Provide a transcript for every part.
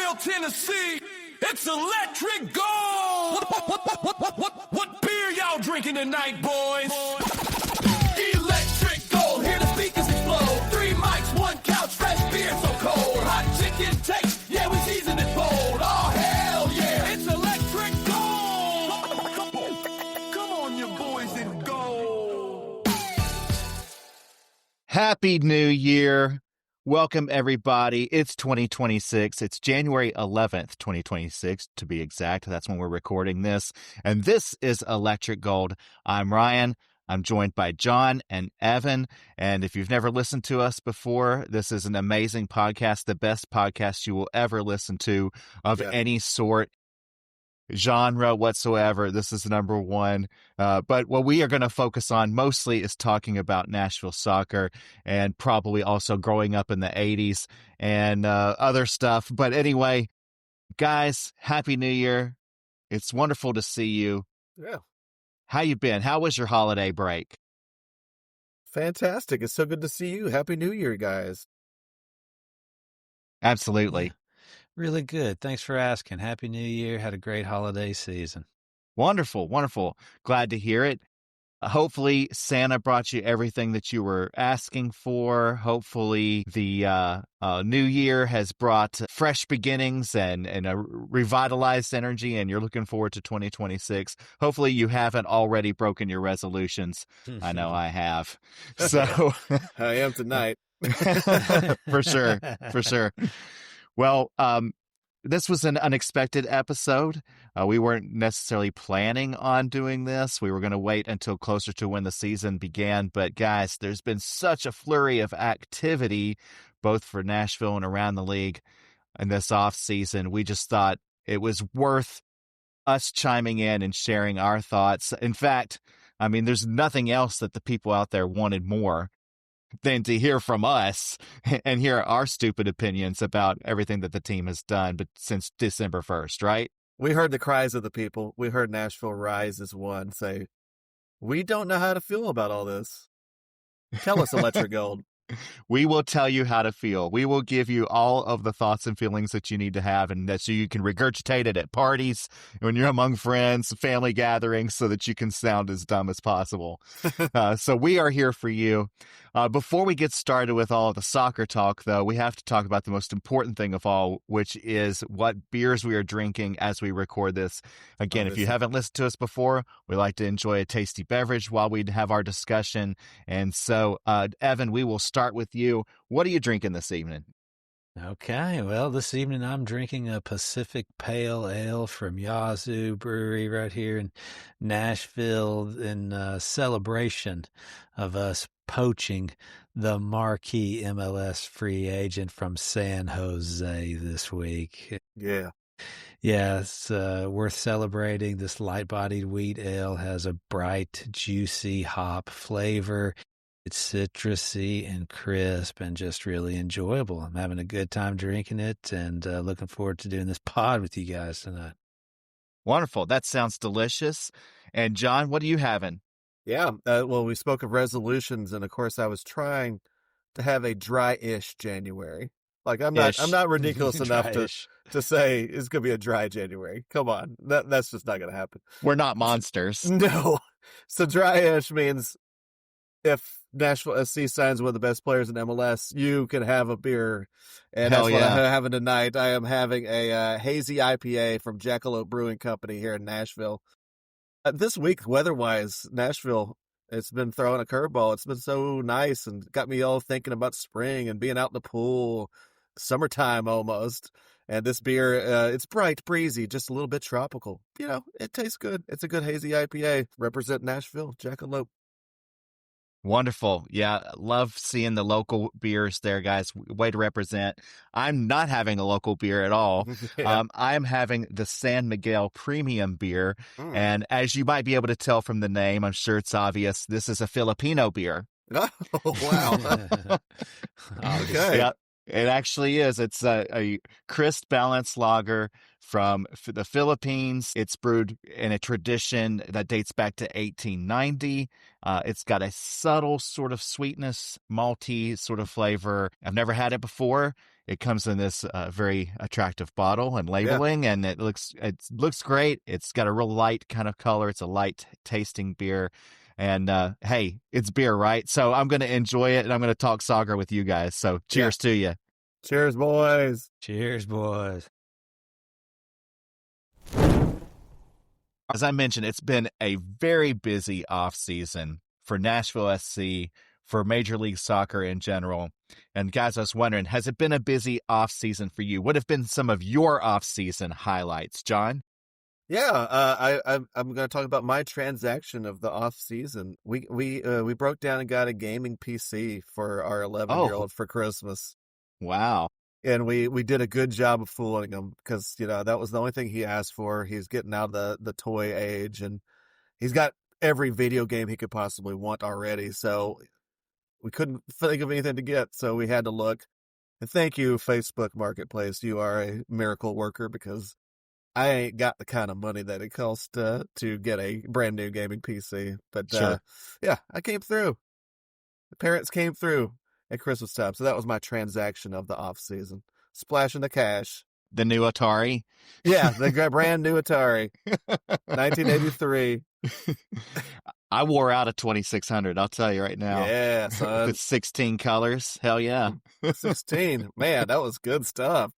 Nashville, Tennessee, it's electric gold! What beer y'all drinking tonight, boys? Electric gold, hear the speakers explode. 3 mics, 1 couch, fresh beer so cold. Hot chicken taste, yeah, we season it bold. Oh, hell yeah, it's electric gold! Come on, you boys in gold. Happy New Year. Welcome, everybody. It's 2026. It's January 11th, 2026, to be exact. That's when we're recording this. And this is Electric Gold. I'm Ryan. I'm joined by John and Evan. And if you've never listened to us before, this is an amazing podcast, the best podcast you will ever listen to of any sort, genre whatsoever. This is number one. But what we are going to focus on mostly is talking about Nashville soccer and probably also growing up in the 80s and other stuff. But anyway, guys, Happy New Year. It's wonderful to see you. Yeah. How you been? How was your holiday break? Fantastic. It's so good to see you. Happy New Year, guys. Absolutely. Really good. Thanks for asking. Happy New Year. Had a great holiday season. Wonderful. Wonderful. Glad to hear it. Hopefully Santa brought you everything that you were asking for. Hopefully the new year has brought fresh beginnings and a revitalized energy, and you're looking forward to 2026. Hopefully you haven't already broken your resolutions. I know I have. So I am tonight. For sure. For sure. Well, this was an unexpected episode. We weren't necessarily planning on doing this. We were going to wait until closer to when the season began. But guys, there's been such a flurry of activity, both for Nashville and around the league in this offseason. We just thought it was worth us chiming in and sharing our thoughts. In fact, I mean, there's nothing else that the people out there wanted more than to hear from us and hear our stupid opinions about everything that the team has done but since December 1st, right? We heard the cries of the people. We heard Nashville Rise as one say, we don't know how to feel about all this. Tell us, Electric Gold. We will tell you how to feel. We will give you all of the thoughts and feelings that you need to have, and that so you can regurgitate it at parties, when you're among friends, family gatherings, so that you can sound as dumb as possible. So we are here for you. Before we get started with all of the soccer talk, though, we have to talk about the most important thing of all, which is what beers we are drinking as we record this. Again, if you haven't listened to us before, we like to enjoy a tasty beverage while we have our discussion. And so, Evan, we will start with you. What are you drinking this evening? Okay, well, this evening I'm drinking a Pacific Pale Ale from Yazoo Brewery right here in Nashville in celebration of us poaching the marquee MLS free agent from San Jose this week. Yeah. Yeah, it's worth celebrating. This light-bodied wheat ale has a bright, juicy hop flavor. It's citrusy and crisp and just really enjoyable. I'm having a good time drinking it and looking forward to doing this pod with you guys tonight. Wonderful. That sounds delicious. And John, what are you having? Yeah. Well, we spoke of resolutions, and of course I was trying to have a dry-ish January. Like I'm not ridiculous enough to say it's going to be a dry January. Come on. That's just not going to happen. We're not monsters. No. So dry-ish means if Nashville SC signs one of the best players in MLS, you can have a beer. And that's what I'm having tonight. I am having a hazy IPA from Jackalope Brewing Company here in Nashville. This week, weather-wise, Nashville, it's been throwing a curveball. It's been so nice and got me all thinking about spring and being out in the pool, summertime almost. And this beer, it's bright, breezy, just a little bit tropical. You know, it tastes good. It's a good hazy IPA. Represent Nashville, Jackalope. Wonderful. Yeah, love seeing the local beers there, guys. Way to represent. I'm not having a local beer at all. Yeah. I'm having the San Miguel Premium beer. And as you might be able to tell from the name, I'm sure it's obvious, this is a Filipino beer. Oh, wow. Okay. Yeah, it actually is. It's a crisp, balanced lager from the Philippines. It's brewed in a tradition that dates back to 1890. It's got a subtle sort of sweetness, malty sort of flavor. I've never had it before. It comes in this very attractive bottle and labeling, and it looks great. It's got a real light kind of color. It's a light tasting beer. And hey, it's beer, right? So I'm going to enjoy it, and I'm going to talk soccer with you guys. So cheers to you. Cheers, boys. Cheers, boys. As I mentioned, it's been a very busy offseason for Nashville SC, for Major League Soccer in general. And guys, I was wondering, has it been a busy offseason for you? What have been some of your offseason highlights, John? Yeah, I'm going to talk about my transaction of the off season. We broke down and got a gaming PC for our 11-year-old for Christmas. Wow. And we did a good job of fooling him because, that was the only thing he asked for. He's getting out of the toy age, and he's got every video game he could possibly want already. So we couldn't think of anything to get, so we had to look. And thank you, Facebook Marketplace. You are a miracle worker, because I ain't got the kind of money that it costs to get a brand new gaming PC. But sure. I came through. The parents came through at Christmas time. So that was my transaction of the off season. Splashing the cash. The new Atari? Yeah, the brand new Atari. 1983. I wore out a 2600, I'll tell you right now. Yeah, son. With 16 colors. Hell yeah. 16. Man, that was good stuff.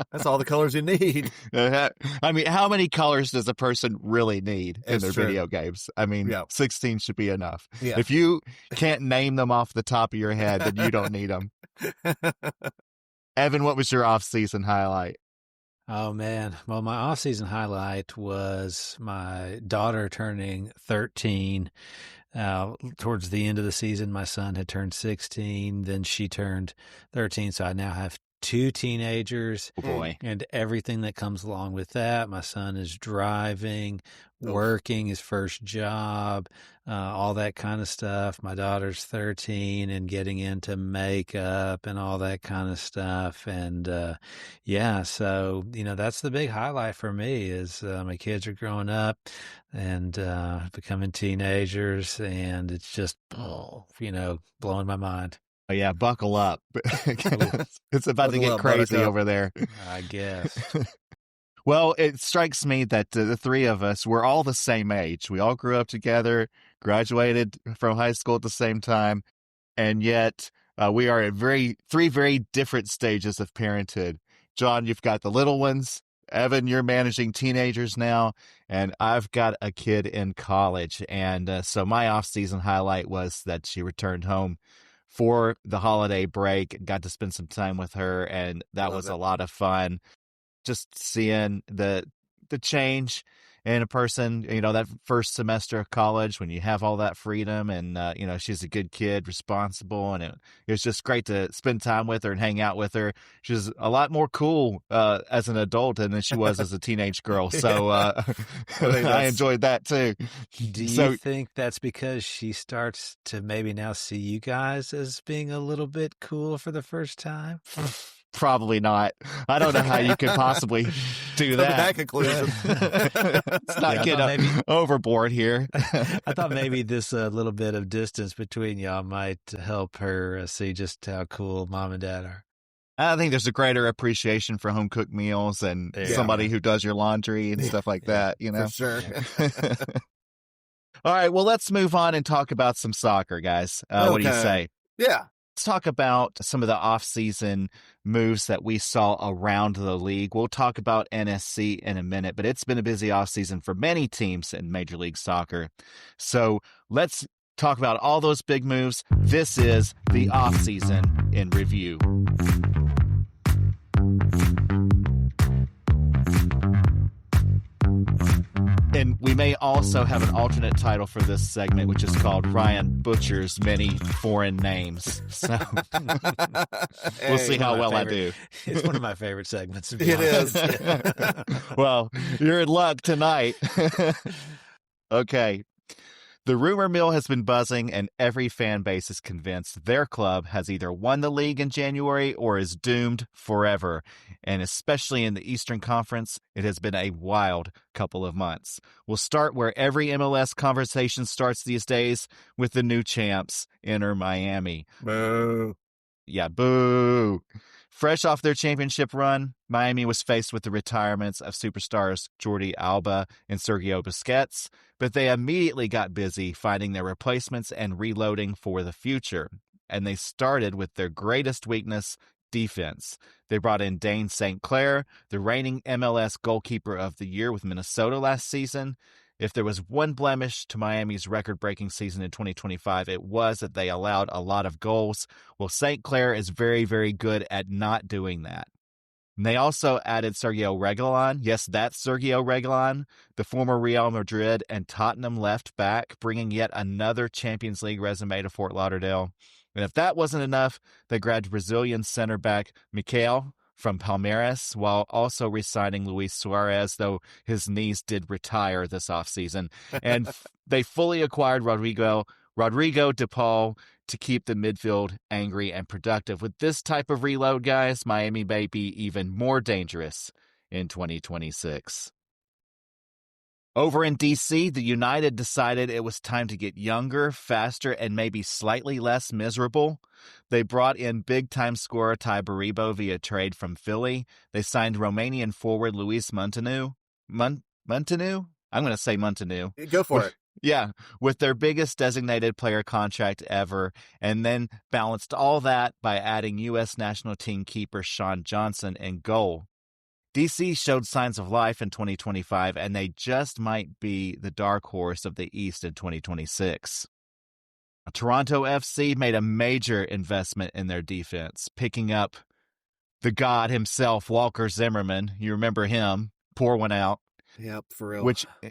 That's all the colors you need. I mean, how many colors does a person really need in their video games? I mean, 16 should be enough. Yeah. If you can't name them off the top of your head, then you don't need them. Evan, what was your off-season highlight? Oh, man. Well, my off-season highlight was my daughter turning 13. Towards the end of the season, my son had turned 16. Then she turned 13. So I now have 2 teenagers. Oh, boy. And everything that comes along with that. My son is driving, working his first job, all that kind of stuff. My daughter's 13 and getting into makeup and all that kind of stuff. And so, that's the big highlight for me is my kids are growing up and becoming teenagers, and it's just, blowing my mind. Oh, yeah, buckle up. It's about to get crazy over there. I guess. Well, it strikes me that the three of us, we're all the same age. We all grew up together, graduated from high school at the same time, and yet we are at three very different stages of parenthood. John, you've got the little ones. Evan, you're managing teenagers now, and I've got a kid in college. And so my off-season highlight was that she returned home for the holiday break, got to spend some time with her, and that was a lot of fun. Just seeing the change in a person, that first semester of college when you have all that freedom, and she's a good kid, responsible, and it was just great to spend time with her and hang out with her. She's a lot more cool as an adult than she was as a teenage girl, so I enjoyed that too. Do you think that's because she starts to maybe now see you guys as being a little bit cool for the first time? Probably not. I don't know how you could possibly do that. Conclusion. Let's not get overboard here. I thought maybe this little bit of distance between y'all might help her see just how cool mom and dad are. I think there's a greater appreciation for home cooked meals and somebody who does your laundry and stuff like that, For sure. All right, well, let's move on and talk about some soccer, guys. What do you say? Yeah. Let's talk about some of the off-season moves that we saw around the league. We'll talk about NSC in a minute, but it's been a busy off-season for many teams in Major League Soccer. So let's talk about all those big moves. This is the off-season in review. And we may also have an alternate title for this segment, which is called Ryan Butcher's Many Foreign Names. So we'll see how well I do. It's one of my favorite segments. To be It honest. is. Well, you're in luck tonight. Okay. The rumor mill has been buzzing, and every fan base is convinced their club has either won the league in January or is doomed forever. And especially in the Eastern Conference, it has been a wild couple of months. We'll start where every MLS conversation starts these days, with the new champs, Inter Miami. Boo. Yeah, boo. Fresh off their championship run, Miami was faced with the retirements of superstars Jordi Alba and Sergio Busquets, but they immediately got busy finding their replacements and reloading for the future. And they started with their greatest weakness, defense. They brought in Dane St. Clair, the reigning MLS goalkeeper of the year with Minnesota last season. If there was one blemish to Miami's record-breaking season in 2025, it was that they allowed a lot of goals. Well, St. Clair is very, very good at not doing that. And they also added Sergio Reguilon. Yes, that's Sergio Reguilon, the former Real Madrid and Tottenham left back, bringing yet another Champions League resume to Fort Lauderdale. And if that wasn't enough, they grabbed Brazilian center back Mikel from Palmeiras, while also re-signing Luis Suarez, though his knees did retire this offseason. And they fully acquired Rodrigo de Paul to keep the midfield angry and productive. With this type of reload, guys, Miami may be even more dangerous in 2026. Over in D.C., the United decided it was time to get younger, faster, and maybe slightly less miserable. They brought in big-time scorer Ty Baribo via trade from Philly. They signed Romanian forward Luis Montanu? I'm going to say Montanu. Go for it. Yeah, with their biggest designated player contract ever, and then balanced all that by adding U.S. national team keeper Sean Johnson in goal. DC showed signs of life in 2025, and they just might be the dark horse of the East in 2026. Toronto FC made a major investment in their defense, picking up the god himself, Walker Zimmerman. You remember him. Pour one out. Yep, for real.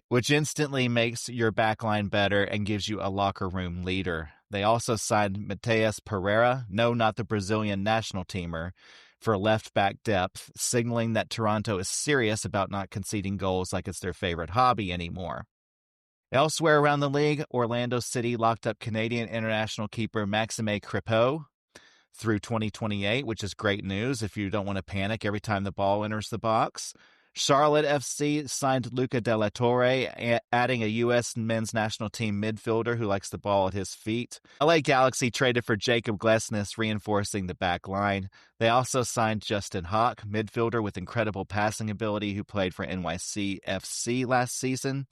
Which instantly makes your backline better and gives you a locker room leader. They also signed Mateus Pereira, no, not the Brazilian national teamer, for left-back depth, signaling that Toronto is serious about not conceding goals like it's their favorite hobby anymore. Elsewhere around the league, Orlando City locked up Canadian international keeper Maxime Crépeau through 2028, which is great news if you don't want to panic every time the ball enters the box. Charlotte FC signed Luca De La Torre, adding a U.S. men's national team midfielder who likes the ball at his feet. LA Galaxy traded for Jacob Glesnes, reinforcing the back line. They also signed Justin Hawk, midfielder with incredible passing ability who played for NYC FC last season.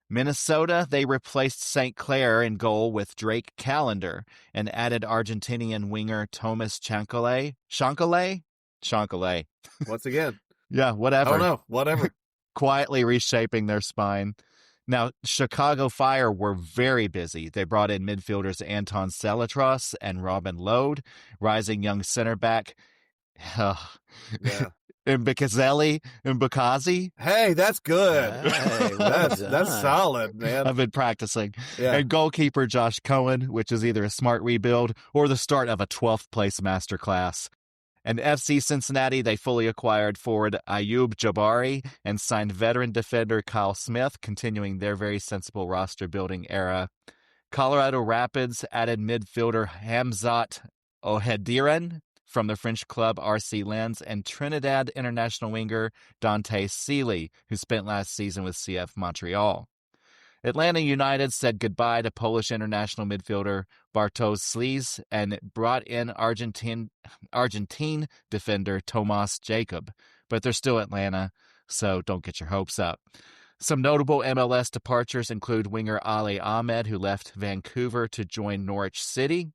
Minnesota, they replaced St. Clair in goal with Drake Callender and added Argentinian winger Thomas Chancalay. Once again. Yeah, whatever. I don't know. Whatever. Quietly reshaping their spine. Now, Chicago Fire were very busy. They brought in midfielders Anton Salatros and Robin Lode, rising young center back Mbikazi. Hey, that's good. Hey, that's solid, man. I've been practicing. Yeah. And goalkeeper Josh Cohen, which is either a smart rebuild or the start of a 12th place masterclass. And FC Cincinnati, they fully acquired forward Ayub Jabari and signed veteran defender Kyle Smith, continuing their very sensible roster-building era. Colorado Rapids added midfielder Hamzat Ohediran from the French club RC Lens and Trinidad international winger Dante Seeley, who spent last season with CF Montreal. Atlanta United said goodbye to Polish international midfielder Bartosz Sliz and brought in Argentine defender Tomas Jacob. But they're still Atlanta, so don't get your hopes up. Some notable MLS departures include winger Ali Ahmed, who left Vancouver to join Norwich City.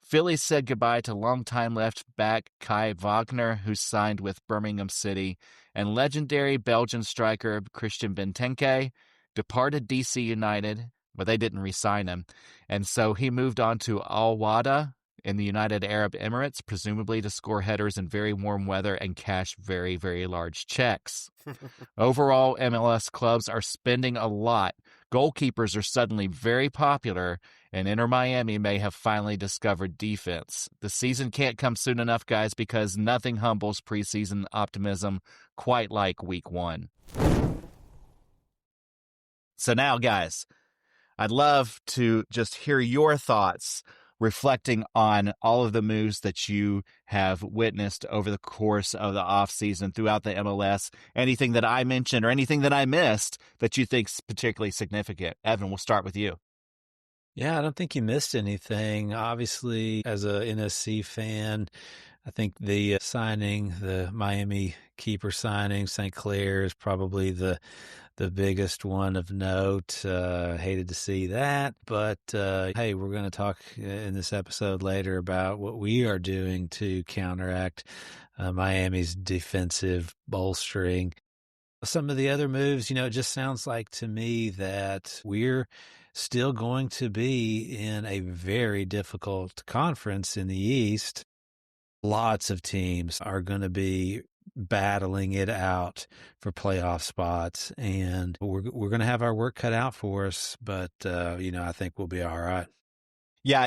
Philly said goodbye to longtime left back Kai Wagner, who signed with Birmingham City, and legendary Belgian striker Christian Benteke departed DC United, but they didn't re-sign him, and so he moved on to Al Wada in the United Arab Emirates, presumably to score headers in very warm weather and cash very, very large checks. Overall, MLS clubs are spending a lot. Goalkeepers are suddenly very popular, and Inter Miami may have finally discovered defense. The season can't come soon enough, guys, because nothing humbles preseason optimism quite like Week 1. So now, guys, I'd love to just hear your thoughts reflecting on all of the moves that you have witnessed over the course of the offseason throughout the MLS. Anything that I mentioned or anything that I missed that you think is particularly significant. Evan, we'll start with you. Yeah, I don't think you missed anything. Obviously, as a NSC fan, I think the signing, the Miami keeper signing, St. Clair is probably the biggest one of note. Hated to see that, but hey, we're going to talk in this episode later about what we are doing to counteract Miami's defensive bolstering. Some of the other moves, it just sounds like to me that we're still going to be in a very difficult conference in the East. Lots of teams are going to be battling it out for playoff spots, and we're going to have our work cut out for us, but I think we'll be all right. Yeah,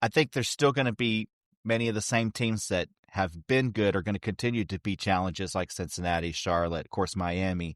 I think there's still going to be many of the same teams that have been good are going to continue to be challenges like Cincinnati, Charlotte, of course, Miami.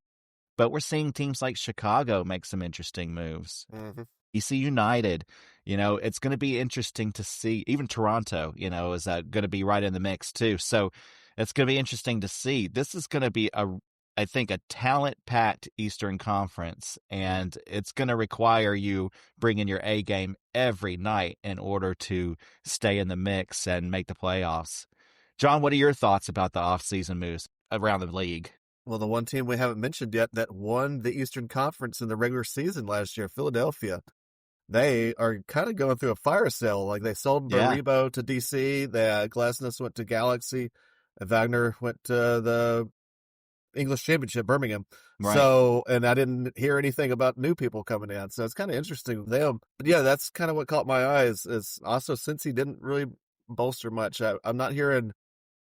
But we're seeing teams like Chicago make some interesting moves. Mm-hmm. DC United, it's going to be interesting to see. Even Toronto, is going to be right in the mix too. So it's going to be interesting to see. This is going to be I think, a talent-packed Eastern Conference, and it's going to require you bringing your A game every night in order to stay in the mix and make the playoffs. John, what are your thoughts about the offseason moves around the league? Well, the one team we haven't mentioned yet that won the Eastern Conference in the regular season last year, Philadelphia, they are kind of going through a fire sale. Like, they sold Baribo to DC, Glasnost went to Galaxy, and Wagner went to the English Championship, Birmingham. Right. So, and I didn't hear anything about new people coming in. So it's kind of interesting with them. But yeah, that's kind of what caught my eyes, is also since he didn't really bolster much. I'm not hearing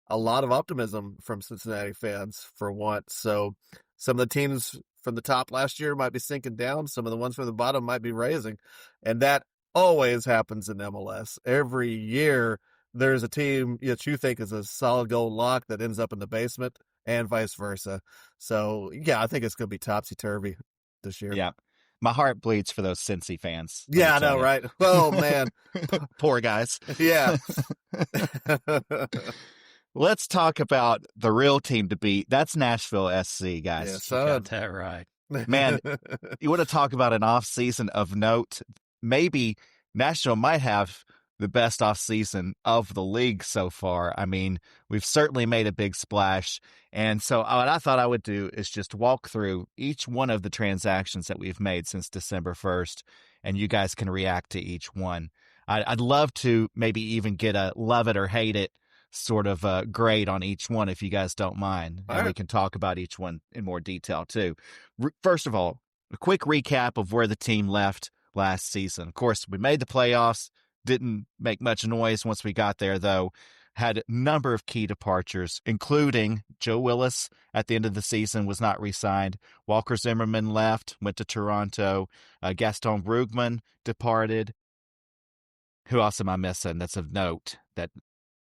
a lot of optimism from Cincinnati fans for once. So some of the teams from the top last year might be sinking down. Some of the ones from the bottom might be raising. And that always happens in MLS. Every year there's a team that you think is a solid gold lock that ends up in the basement, and vice versa. So, yeah, I think it's going to be topsy-turvy this year. Yeah. My heart bleeds for those Cincy fans. Yeah, I know, right? Oh, man. Poor guys. Yeah. Let's talk about the real team to beat. That's Nashville SC, guys. Yes, You got that right. Man, you want to talk about an offseason of note? Maybe Nashville might have the best offseason of the league so far. I mean, we've certainly made a big splash. And so what I thought I would do is just walk through each one of the transactions that we've made since December 1st, and you guys can react to each one. I'd love to maybe even get a love it or hate it sort of grade on each one, if you guys don't mind. And we can talk about each one in more detail too. First of all, a quick recap of where the team left last season. Of course, we made the playoffs, didn't make much noise once we got there, though. Had a number of key departures, including Joe Willis at the end of the season was not re-signed. Walker Zimmerman left, went to Toronto. Gaston Brugman departed. Who else am I missing that's of note? That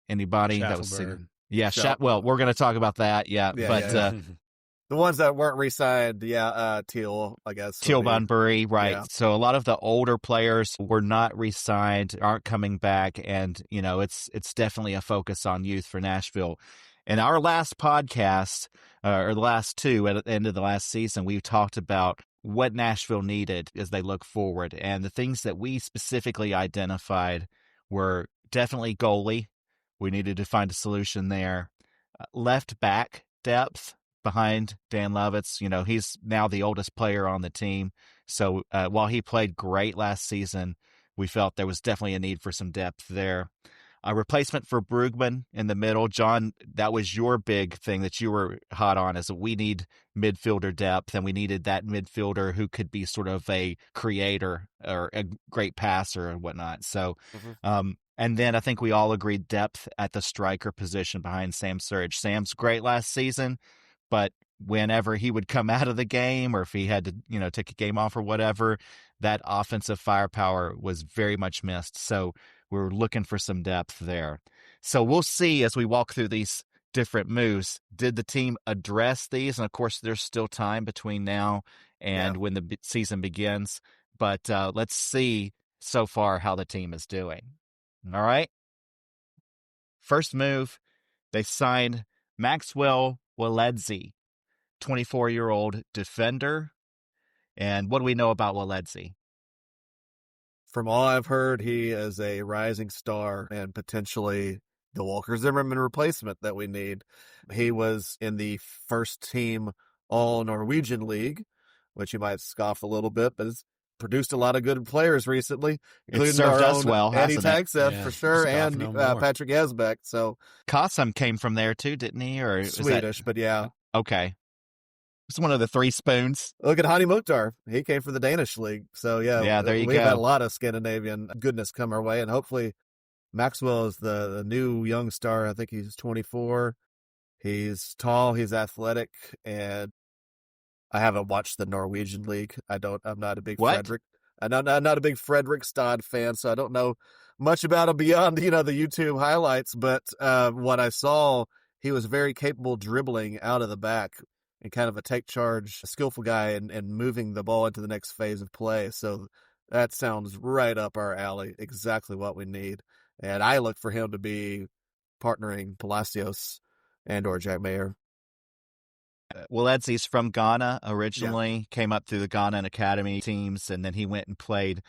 anybody that was sitting? Yeah, well, we're going to talk about that. The ones that weren't re-signed, Teal, I guess. Teal Bunbury, right. Yeah. So a lot of the older players were not re-signed, aren't coming back, and, it's definitely a focus on youth for Nashville. In our last podcast, or the last two at the end of the last season, we talked about what Nashville needed as they look forward, and the things that we specifically identified were definitely goalie. We needed to find a solution there. Left back depth behind Dan Lovitz. He's now the oldest player on the team. So while he played great last season, we felt there was definitely a need for some depth there. A replacement for Brugman in the middle. John, that was your big thing that you were hot on, is that we need midfielder depth, and we needed that midfielder who could be sort of a creator or a great passer and whatnot. So, and then I think we all agreed depth at the striker position behind Sam Surridge. Sam's great last season, but whenever he would come out of the game, or if he had to, take a game off or whatever, that offensive firepower was very much missed. So we're looking for some depth there. So we'll see as we walk through these different moves. Did the team address these? And of course, there's still time between now and when the season begins. But let's see so far how the team is doing. All right. First move, they signed Maxwell Waledzi, 24-year-old defender. And what do we know about Waledzi? From all I've heard, he is a rising star and potentially the Walker Zimmerman replacement that we need. He was in the first team All Norwegian League, which you might scoff a little bit, but it's produced a lot of good players recently, including served our us own well, Eddie hasn't it? Tagseth Yeah, for sure, scoff and no more. Patrick Esbeck. So Cossum came from there too, didn't he? Or is Swedish, that... but yeah. Okay. It's one of the three spoons. Look at Hani Mukhtar. He came from the Danish league. So Yeah, there you we've go. had a lot of Scandinavian goodness come our way, and hopefully Maxwell is the new young star. I think he's 24. He's tall, he's athletic, and I haven't watched the Norwegian league. I'm not a big Fredrik. I'm not a big Fredrik Stad fan, so I don't know much about him beyond, the YouTube highlights. But what I saw, he was very capable dribbling out of the back and kind of a take charge, skillful guy, and moving the ball into the next phase of play. So that sounds right up our alley, exactly what we need. And I look for him to be partnering Palacios and or Jack Mayer. Well, Edsy's from Ghana originally, came up through the Ghana and Academy teams, and then he went and played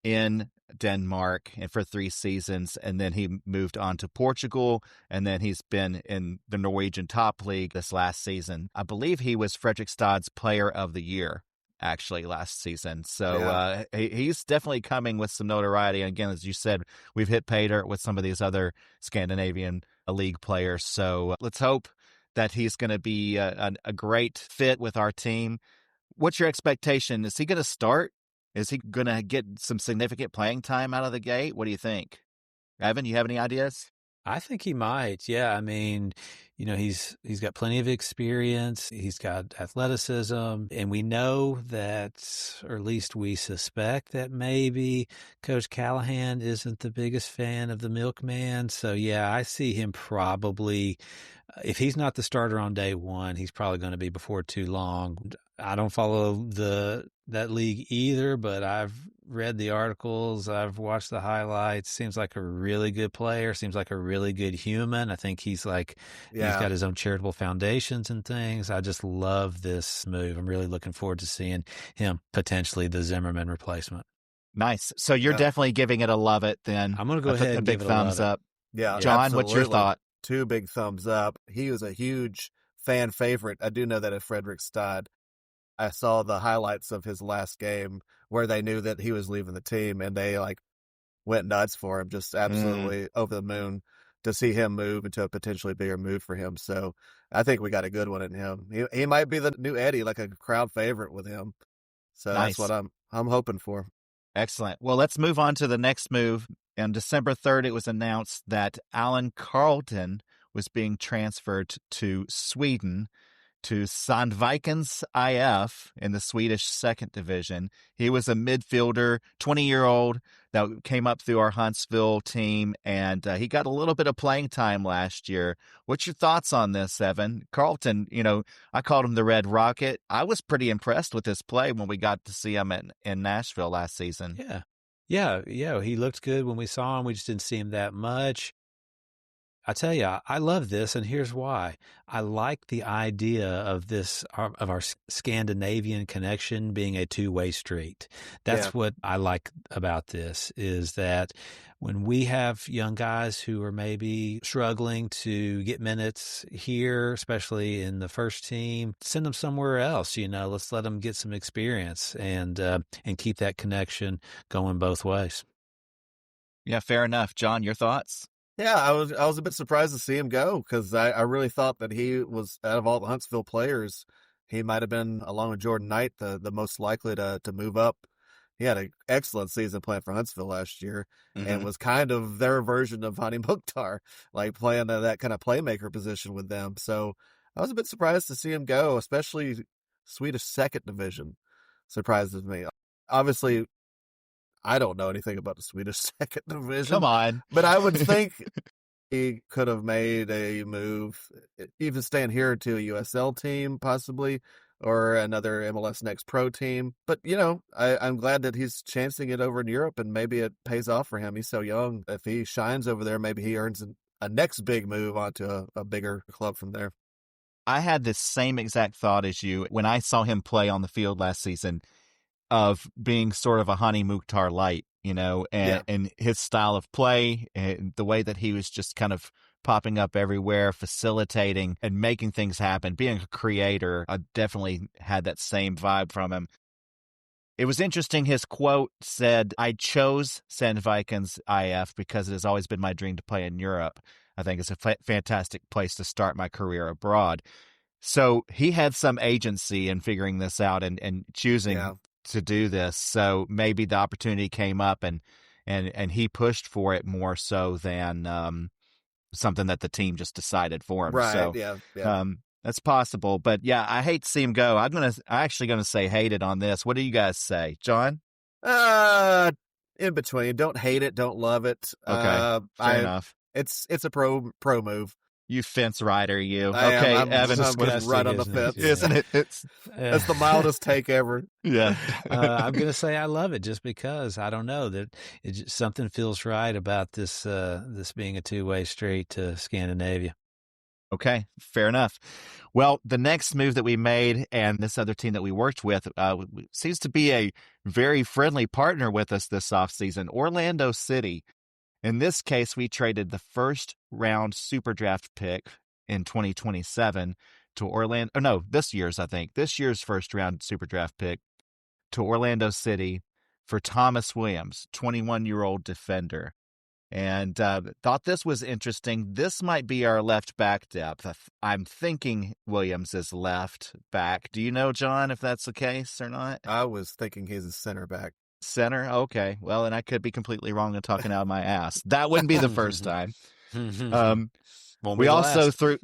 in Denmark and for 3 seasons, and then he moved on to Portugal, and then he's been in the Norwegian top league this last season. I believe he was Fredrikstad's player of the year, actually, last season. So he's definitely coming with some notoriety. And again, as you said, we've hit pay dirt with some of these other Scandinavian league players. So let's hope that he's going to be a great fit with our team. What's your expectation? Is he going to start? Is he going to get some significant playing time out of the gate? What do you think? Evan, you have any ideas? I think he might. Yeah. I mean, he's got plenty of experience. He's got athleticism, and we know that, or at least we suspect that maybe Coach Callahan isn't the biggest fan of the milkman. So yeah, I see him probably, if he's not the starter on day one, he's probably going to be before too long. I don't follow that league either, but I've read the articles, I've watched the highlights. Seems like a really good player, seems like a really good human. I think he's got his own charitable foundations and things. I just love this move. I'm really looking forward to seeing him potentially the Zimmerman replacement. Nice. So you're definitely giving it a love it then. I'm going to go ahead and big give it thumbs a love up. Yeah. John, absolutely. what's your thought? 2 big thumbs up. He was a huge fan favorite. I do know that at Fredrikstad. I saw the highlights of his last game where they knew that he was leaving the team, and they went nuts for him, just absolutely over the moon to see him move into a potentially bigger move for him. So I think we got a good one in him. He might be the new Eddie, like a crowd favorite with him. So Nice. That's what I'm hoping for. Excellent. Well, let's move on to the next move. On December 3rd, it was announced that Alan Carlton was being transferred to Sweden, to Sandvikens IF in the Swedish second division. He was a midfielder, 20-year-old that came up through our Huntsville team, and he got a little bit of playing time last year. What's your thoughts on this, Evan? Carlton, I called him the Red Rocket. I was pretty impressed with his play when we got to see him in Nashville last season. Yeah. He looked good when we saw him. We just didn't see him that much. I tell you, I love this, and here's why. I like the idea of our Scandinavian connection being a two-way street. That's what I like about this, is that when we have young guys who are maybe struggling to get minutes here, especially in the first team, send them somewhere else. Let's let them get some experience and keep that connection going both ways. Yeah, fair enough. John, your thoughts? Yeah, I was a bit surprised to see him go, because I really thought that he was, out of all the Huntsville players, he might have been, along with Jordan Knight, the most likely to move up. He had an excellent season playing for Huntsville last year, and was kind of their version of Hani Mukhtar, playing that kind of playmaker position with them. So I was a bit surprised to see him go, especially Swedish second division. Surprises me. Obviously, I don't know anything about the Swedish second division. Come on. But I would think he could have made a move, even staying here to a USL team, possibly, or another MLS Next Pro team. But, I'm glad that he's chancing it over in Europe, and maybe it pays off for him. He's so young. If he shines over there, maybe he earns a next big move onto a bigger club from there. I had this same exact thought as you when I saw him play on the field last season, of being sort of a Hani Mukhtar light, and his style of play, and the way that he was just kind of popping up everywhere, facilitating and making things happen, being a creator. I definitely had that same vibe from him. It was interesting. His quote said, "I chose Sandvikens IF because it has always been my dream to play in Europe. I think it's a fantastic place to start my career abroad." So he had some agency in figuring this out and choosing to do this. So maybe the opportunity came up and he pushed for it more so than something that the team just decided for him. Right. So, yeah. That's possible. But yeah, I hate to see him go. I'm actually gonna say hated on this. What do you guys say, John? In between. Don't hate it. Don't love it. Okay, fair enough. It's a pro move. You fence rider, you. Okay, I'm Evan, disgusting, right on the isn't fence. it? Yeah. Isn't it? That's the mildest take ever. Yeah. I'm going to say I love it just because I don't know that something feels right about this being a two-way street to Scandinavia. Okay, fair enough. Well, the next move that we made and this other team that we worked with seems to be a very friendly partner with us this offseason, Orlando City. In this case, we traded the first-round super draft pick in 2027 to Orlando. Oh, no, this year's first-round super draft pick to Orlando City for Thomas Williams, 21-year-old defender. And thought this was interesting. This might be our left back depth. I'm thinking Williams is left back. Do you know, John, if that's the case or not? I was thinking he's a center back. Center? Okay. Well, and I could be completely wrong and talking out of my ass. That wouldn't be the first time. We also threw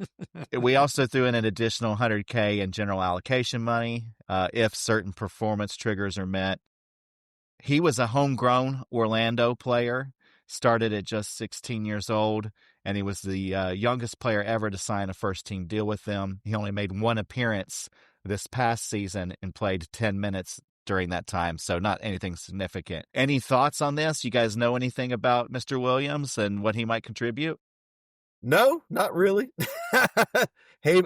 in an additional $100K in general allocation money if certain performance triggers are met. He was a homegrown Orlando player, started at just 16 years old, and he was the youngest player ever to sign a first-team deal with them. He only made one appearance this past season and played 10 minutes during that time, so not anything significant. Any thoughts on this? You guys know anything about Mr. Williams and what he might contribute? No, not really. He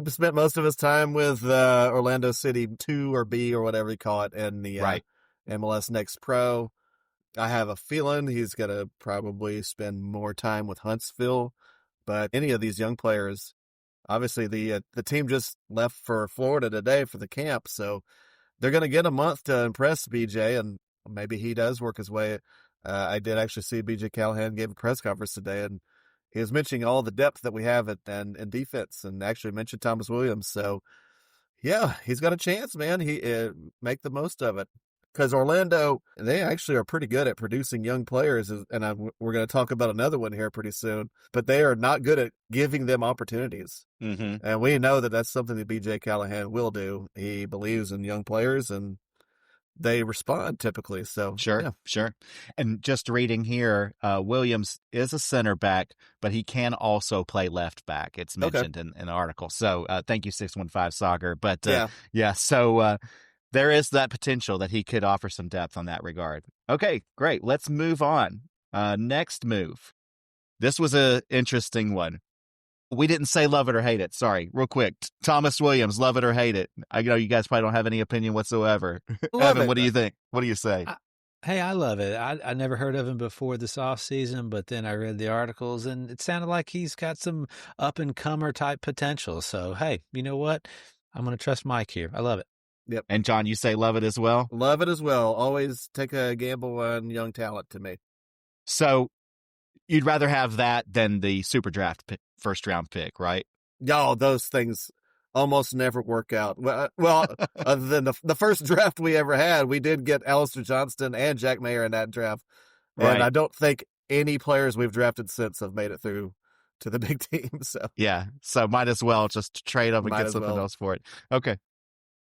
spent most of his time with Orlando City 2 or B or whatever you call it in the MLS Next Pro. I have a feeling he's going to probably spend more time with Huntsville, but any of these young players, obviously the team just left for Florida today for the camp, so they're going to get a month to impress BJ, and maybe he does work his way. I did actually see BJ Callahan gave a press conference today, and he was mentioning all the depth that we have in defense, and actually mentioned Thomas Williams. So, yeah, he's got a chance, man. Make the most of it. Because Orlando, they actually are pretty good at producing young players, and we're going to talk about another one here pretty soon, but they are not good at giving them opportunities. Mm-hmm. And we know that that's something that B.J. Callahan will do. He believes in young players, and they respond typically. So Sure. And just reading here, Williams is a center back, but he can also play left back. It's mentioned in the article. So thank you, 615 Soccer. But so there is that potential that he could offer some depth on that regard. Okay, great. Let's move on. Next move. This was an interesting one. We didn't say love it or hate it. Sorry, real quick. Thomas Williams, love it or hate it. I know you guys probably don't have any opinion whatsoever. Evan, what do you think? What do you say? I love it. I never heard of him before this offseason, but then I read the articles, and it sounded like he's got some up-and-comer type potential. So, hey, you know what? I'm going to trust Mike here. I love it. Yep. And John, you say love it as well? Love it as well. Always take a gamble on young talent to me. So you'd rather have that than the super draft first-round pick, right? No, those things almost never work out. Well, other than the first draft we ever had, we did get Alistair Johnston and Jack Mayer in that draft. Right. And I don't think any players we've drafted since have made it through to the big team. So might as well just trade them and get something else for it. Okay.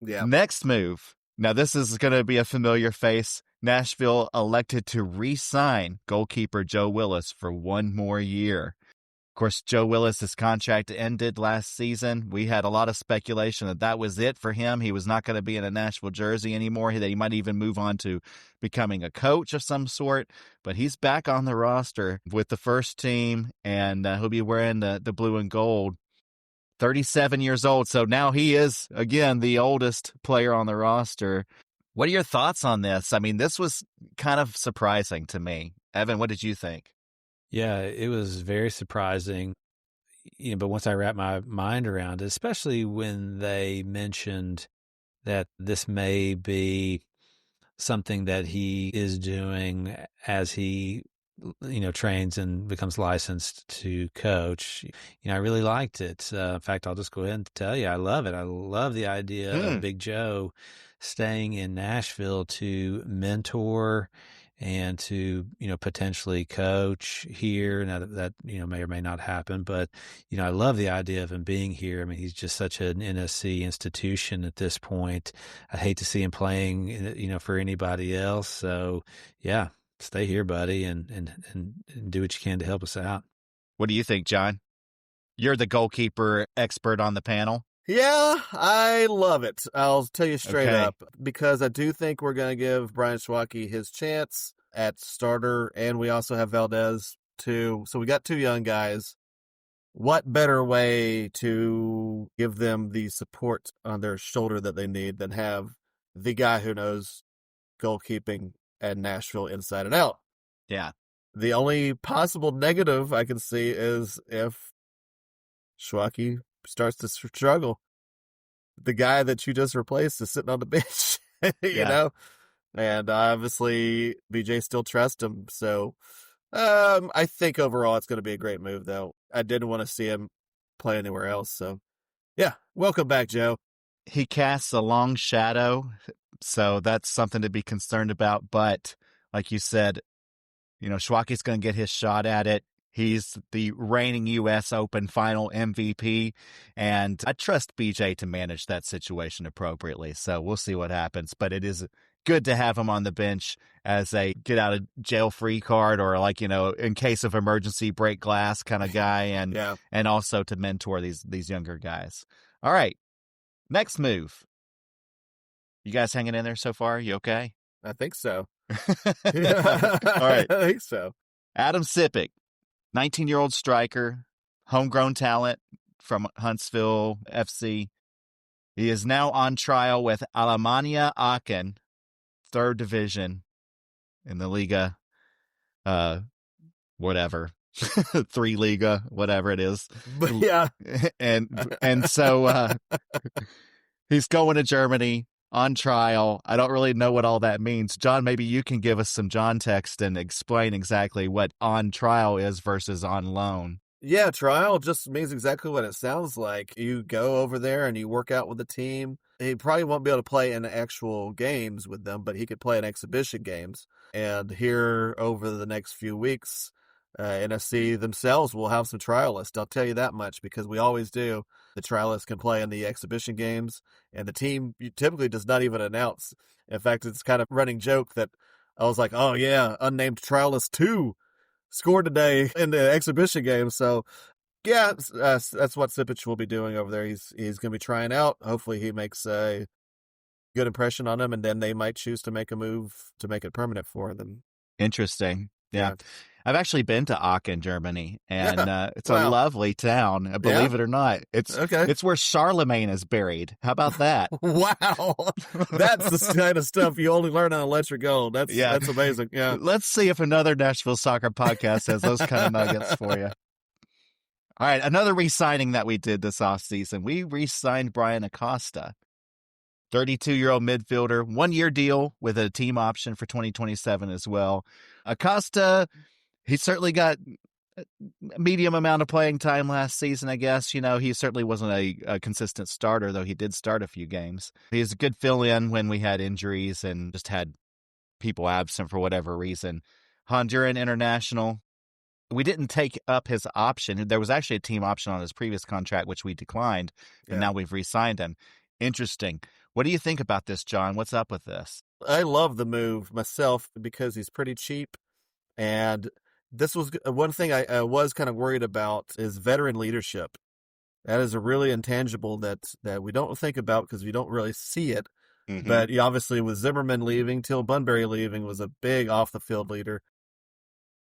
Yeah. Next move. Now, this is going to be a familiar face. Nashville elected to re-sign goalkeeper Joe Willis for one more year. Of course, Joe Willis' contract ended last season. We had a lot of speculation that was it for him. He was not going to be in a Nashville jersey anymore, that he might even move on to becoming a coach of some sort. But he's back on the roster with the first team, and he'll be wearing the blue and gold. 37 years old, so now he is, again, the oldest player on the roster. What are your thoughts on this? I mean, this was kind of surprising to me. Evan, what did you think? Yeah, it was very surprising. but once I wrapped my mind around it, especially when they mentioned that this may be something that he is doing as he trains and becomes licensed to coach. I really liked it. In fact, I'll just go ahead and tell you, I love it. I love the idea of Big Joe staying in Nashville to mentor and to, potentially coach here. Now that may or may not happen, but, I love the idea of him being here. I mean, he's just such an NSC institution at this point. I hate to see him playing, for anybody else. So yeah, stay here, buddy, and do what you can to help us out. What do you think, John? You're the goalkeeper expert on the panel. Yeah, I love it. I'll tell you straight up, because I do think we're going to give Brian Schwacke his chance at starter, and we also have Valdez too. So we got two young guys. What better way to give them the support on their shoulder that they need than have the guy who knows goalkeeping at Nashville inside and out? Yeah. The only possible negative I can see is if Schwacke starts to struggle. The guy that you just replaced is sitting on the bench, you know? And obviously BJ still trusts him. So I think overall it's going to be a great move, though. I didn't want to see him play anywhere else. So, yeah, welcome back, Joe. He casts a long shadow, so that's something to be concerned about. But like you said, Schwacke's going to get his shot at it. He's the reigning U.S. Open final MVP, and I trust BJ to manage that situation appropriately. So we'll see what happens. But it is good to have him on the bench as a get out of jail free card, or in case of emergency break glass kind of guy, and also to mentor these younger guys. All right, next move. You guys hanging in there so far? You okay? I think so. All right, I think so. Adam Sipik. 19-year-old striker, homegrown talent from Huntsville FC. He is now on trial with Alemannia Aachen, third division in the Liga, whatever, 3 Liga, whatever it is. But yeah. And so he's going to Germany on trial. I don't really know what all that means. John, maybe you can give us some John text and explain exactly what on trial is versus on loan. Yeah, trial just means exactly what it sounds like. You go over there and you work out with the team. He probably won't be able to play in actual games with them, but he could play in exhibition games. And here over the next few weeks, NSC themselves will have some trialists. I'll tell you that much, because we always do. The trialists can play in the exhibition games, and the team typically does not even announce. In fact, it's kind of a running joke that I was like, oh yeah, unnamed trialist 2 scored today in the exhibition game. So yeah, that's what Sipich will be doing over there. He's going to be trying out. Hopefully he makes a good impression on them, and then they might choose to make a move to make it permanent for them. Interesting. Yeah. I've actually been to Aachen, Germany, and it's a lovely town, believe it or not. It's where Charlemagne is buried. How about that? Wow. That's the kind of stuff you only learn on Electric Gold. That's amazing. Yeah. Let's see if another Nashville soccer podcast has those kind of nuggets for you. All right, another re-signing that we did this offseason. We re-signed Brian Acosta, 32-year-old midfielder, 1-year deal with a team option for 2027 as well. Acosta, he certainly got a medium amount of playing time last season, I guess. He certainly wasn't a consistent starter, though he did start a few games. He was a good fill-in when we had injuries and just had people absent for whatever reason. Honduran international. We didn't take up his option. There was actually a team option on his previous contract, which we declined, and now we've re-signed him. Interesting. What do you think about this, John? What's up with this? I love the move myself because he's pretty cheap. And this was one thing I was kind of worried about is veteran leadership. That is a really intangible that we don't think about because we don't really see it. Mm-hmm. But obviously with Zimmerman leaving, Till Bunbury leaving was a big off-the-field leader.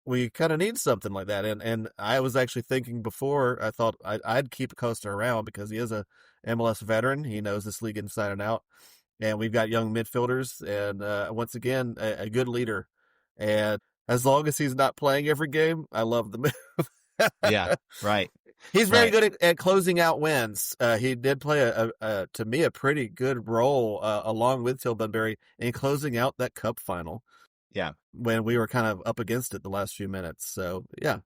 We kind of need something like that. And I was actually thinking before, I thought I'd keep Acosta around because he is a MLS veteran. He knows this league inside and out. And we've got young midfielders and once again, a good leader. And as long as he's not playing every game, I love the move. Yeah, right. He's very good at closing out wins. He did play to me a pretty good role along with Till Bunbury in closing out that Cup final. Yeah, when we were kind of up against it the last few minutes. So yeah,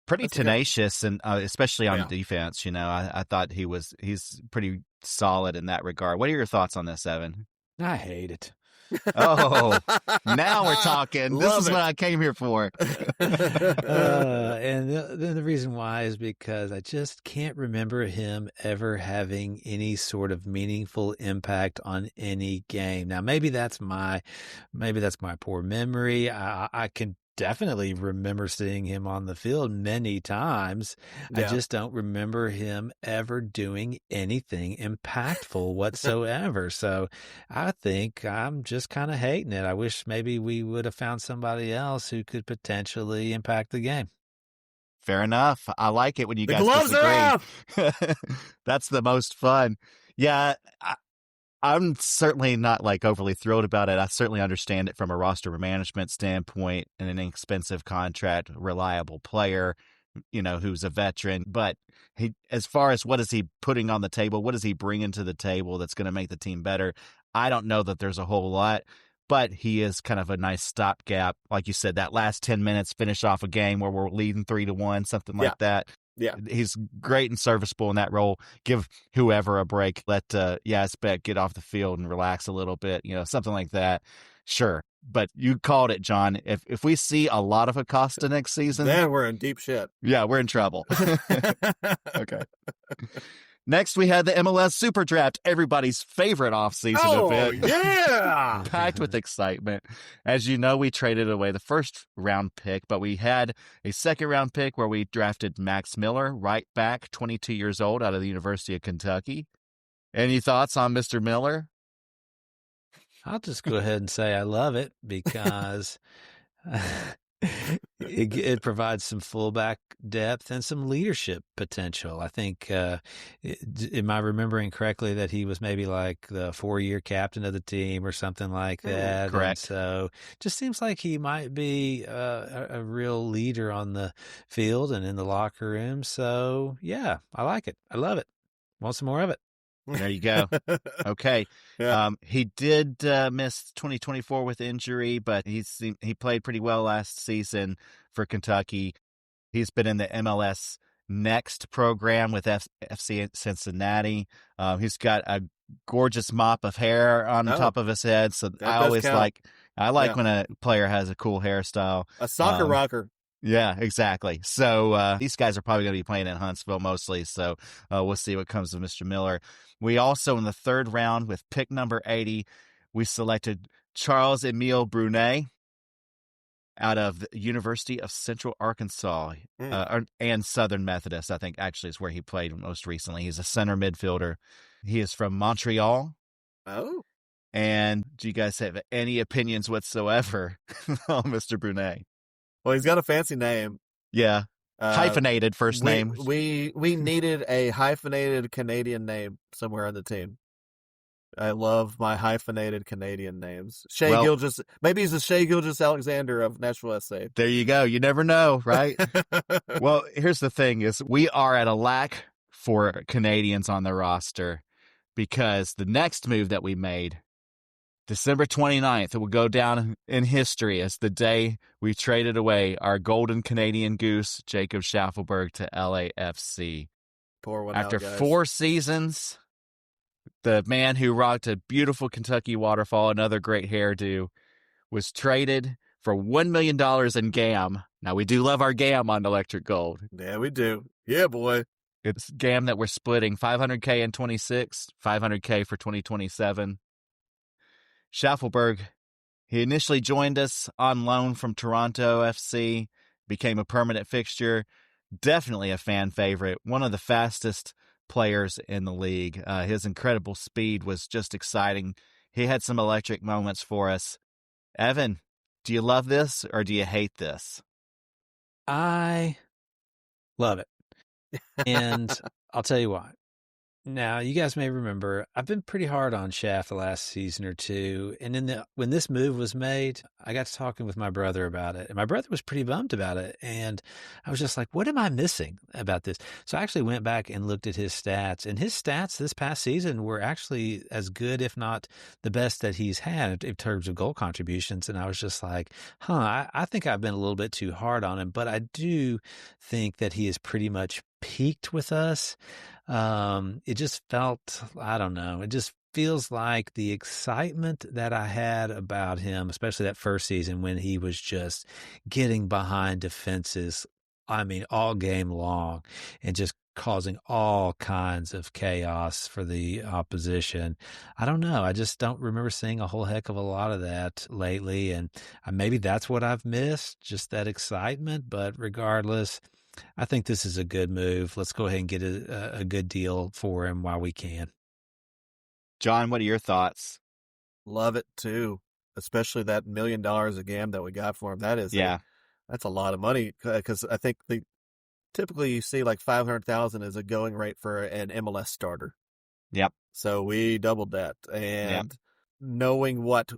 pretty tenacious, and especially on defense. I thought he's pretty solid in that regard. What are your thoughts on this, Evan? I hate it. Oh, now we're talking. This is what I came here for. And the reason why is because I just can't remember him ever having any sort of meaningful impact on any game. Now, maybe that's my poor memory. I can definitely remember seeing him on the field many times. Yeah. I just don't remember him ever doing anything impactful whatsoever. So I think I'm just kind of hating it. I wish maybe we would have found somebody else who could potentially impact the game. Fair enough. I like it when you guys gloves disagree. Are off! That's the most fun. Yeah, I'm certainly not overly thrilled about it. I certainly understand it from a roster management standpoint, and an inexpensive contract, reliable player, who's a veteran. But as far as what is he putting on the table, what is he bringing to the table that's going to make the team better, I don't know that there's a whole lot. But he is kind of a nice stopgap. Like you said, that last 10 minutes, finish off a game where we're leading 3-1, something like that. Yeah, he's great and serviceable in that role. Give whoever a break. Let Yazbek get off the field and relax a little bit, something like that. Sure. But you called it, John. If we see a lot of Acosta next season, then we're in deep shit. Yeah, we're in trouble. Okay. Next, we had the MLS Super Draft, everybody's favorite offseason event. Yeah! Packed with excitement. As you know, we traded away the first round pick, but we had a second round pick where we drafted Max Miller, right back, 22 years old, out of the University of Kentucky. Any thoughts on Mr. Miller? I'll just go ahead and say I love it because it provides some fullback depth and some leadership potential. I think, am I remembering correctly that he was maybe like the 4-year captain of the team or something like that? Correct. And so just seems like he might be a real leader on the field and in the locker room. So yeah, I like it. I love it. Want some more of it. There you go. Okay. Yeah. He did miss 2024 with injury, but he played pretty well last season for Kentucky. He's been in the MLS Next program with FC Cincinnati. He's got a gorgeous mop of hair on the top of his head. So I like when a player has a cool hairstyle. A soccer rocker. Yeah, exactly. So these guys are probably going to be playing in Huntsville mostly. So we'll see what comes of Mr. Miller. We also, in the third round, with pick number 80, we selected Charles Emile Brunet out of the University of Central Arkansas and Southern Methodist, I think actually is where he played most recently. He's a center midfielder. He is from Montreal. Oh. And do you guys have any opinions whatsoever on Mr. Brunet? Well, he's got a fancy name. Yeah. Hyphenated first name. We needed a hyphenated Canadian name somewhere on the team. I love my hyphenated Canadian names. Gilgeous, maybe he's the Shea Gilgeous-Alexander of Nashville SC. There you go. You never know, right? Well, here's the thing is we are at a lack for Canadians on the roster because the next move that we made, December 29th, it will go down in history as the day we traded away our golden Canadian goose, Jacob Schaffelberg, to LAFC. Pour one After out, guys. 4 seasons, the man who rocked a beautiful Kentucky waterfall, another great hairdo, was traded for $1 million in GAM. Now, we do love our GAM on Electric Gold. Yeah, we do. Yeah, boy. It's GAM that we're splitting, $500K in 26, $500K for 2027. Schaffelberg, he initially joined us on loan from Toronto FC, became a permanent fixture, definitely a fan favorite, one of the fastest players in the league. His incredible speed was just exciting. He had some electric moments for us. Evan, do you love this or do you hate this? I love it. And I'll tell you why. Now, you guys may remember, I've been pretty hard on Shaff the last season or two. And when this move was made, I got to talking with my brother about it. And my brother was pretty bummed about it. And I was just like, what am I missing about this? So I actually went back and looked at his stats. And his stats this past season were actually as good, if not the best that he's had in terms of goal contributions. And I was just like, I think I've been a little bit too hard on him. But I do think that he has pretty much peaked with us. It just felt, I don't know, it just feels like the excitement that I had about him, especially that first season when he was just getting behind defenses, I mean, all game long and just causing all kinds of chaos for the opposition. I don't know. I just don't remember seeing a whole heck of a lot of that lately. And maybe that's what I've missed, just that excitement. But regardless, I think this is a good move. Let's go ahead and get a good deal for him while we can. John, what are your thoughts? Love it too, especially that $1 million a game that we got for him. That is, that's a lot of money because I think typically you see like 500,000 is a going rate for an MLS starter. Yep. So we doubled that, and knowing what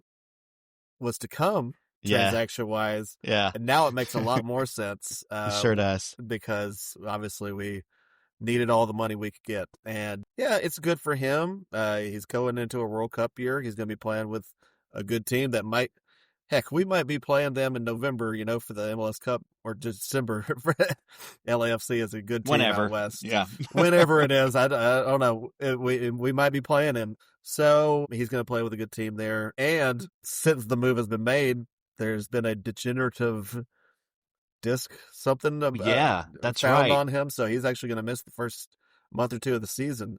was to come transaction wise, and now it makes a lot more sense. It sure does, because obviously we needed all the money we could get, and it's good for him. He's going into a World Cup year. He's going to be playing with a good team that we might be playing them in November, for the MLS Cup, or December. LAFC is a good team out west. Whenever it is, I don't know. We might be playing him, so he's going to play with a good team there. And since the move has been made, there's been a degenerative disc that's found on him, so he's actually going to miss the first month or two of the season.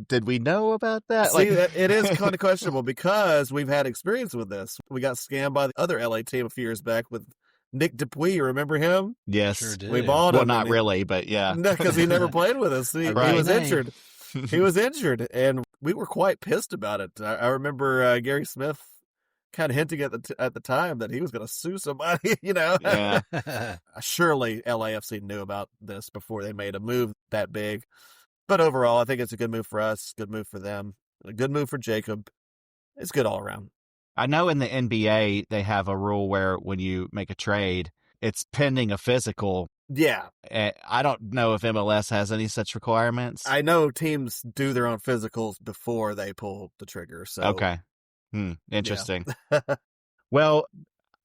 Did we know about that? See, it is kind of questionable because we've had experience with this. We got scammed by the other LA team a few years back with Nick Dupuis. Remember him? Yes. Sure did. We bought him. Well, not really, but yeah. No, because he never played with us. He was injured. He was injured, and we were quite pissed about it. I remember Gary Smith kind of hinting at the time that he was going to sue somebody, Yeah. Surely LAFC knew about this before they made a move that big. But overall, I think it's a good move for us, good move for them, a good move for Jacob. It's good all around. I know in the NBA, they have a rule where when you make a trade, it's pending a physical. Yeah. I don't know if MLS has any such requirements. I know teams do their own physicals before they pull the trigger. So okay. Interesting. Yeah. Well,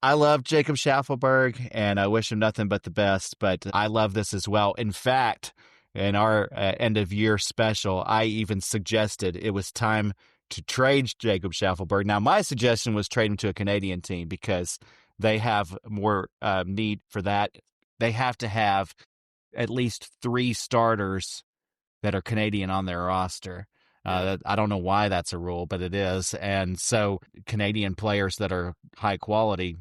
I love Jacob Schaffelberg, and I wish him nothing but the best, but I love this as well. In fact, in our end-of-year special, I even suggested it was time to trade Jacob Schaffelberg. Now, my suggestion was trade him to a Canadian team because they have more need for that. They have to have at least 3 starters that are Canadian on their roster. I don't know why that's a rule, but it is. And so Canadian players that are high quality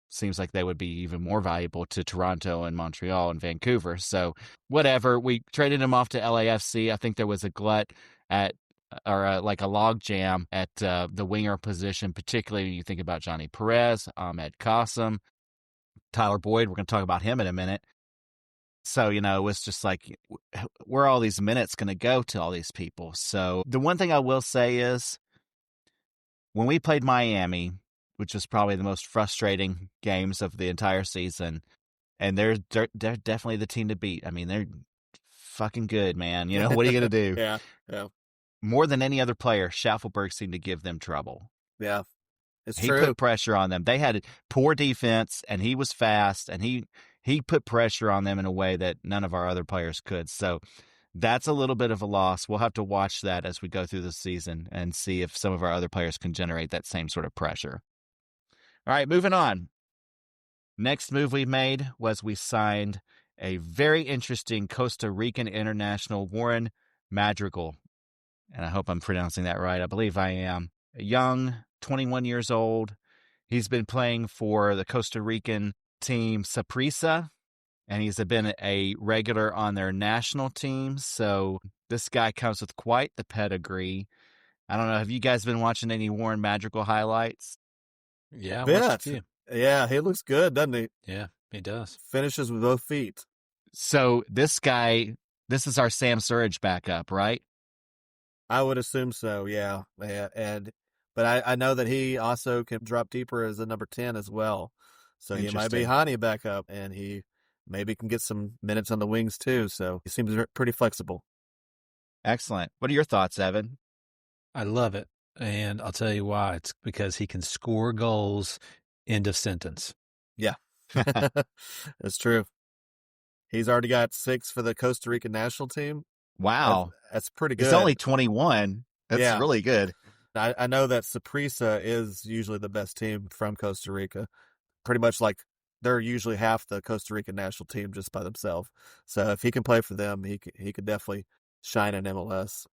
seems like they would be even more valuable to Toronto and Montreal and Vancouver. So whatever, we traded him off to LAFC. I think there was a glut like a log jam at the winger position, particularly when you think about Johnny Perez, Ahmed Qasim, Tyler Boyd. We're going to talk about him in a minute. So, it was just like, where are all these minutes going to go to all these people? So the one thing I will say is when we played Miami, which was probably the most frustrating games of the entire season, and they're definitely the team to beat. I mean, they're fucking good, man. What are you going to do? Yeah. More than any other player, Schaffelberg seemed to give them trouble. Yeah, it's true. He put pressure on them. They had poor defense, and he was fast, and he put pressure on them in a way that none of our other players could. So that's a little bit of a loss. We'll have to watch that as we go through the season and see if some of our other players can generate that same sort of pressure. All right, moving on. Next move we made was we signed a very interesting Costa Rican international, Warren Madrigal. And I hope I'm pronouncing that right. I believe I am. Young, 21 years old. He's been playing for the Costa Rican team Saprissa, and he's been a regular on their national team. So this guy comes with quite the pedigree. I don't know. Have you guys been watching any Warren Madrigal highlights? Yeah, I watched a few. Yeah, he looks good, doesn't he? Yeah, he does. Finishes with both feet. So this guy, this is our Sam Surridge backup, right? I would assume so, yeah. But I know that he also can drop deeper as a number 10 as well. So he might be Hani back up, and he maybe can get some minutes on the wings too. So he seems pretty flexible. Excellent. What are your thoughts, Evan? I love it. And I'll tell you why. It's because he can score goals. End of sentence. Yeah, that's true. He's already got 6 for the Costa Rica national team. Wow. That's pretty good. He's only 21. That's really good. I know that Saprissa is usually the best team from Costa Rica. Pretty much like they're usually half the Costa Rican national team just by themselves. So if he can play for them, he could definitely shine in MLS.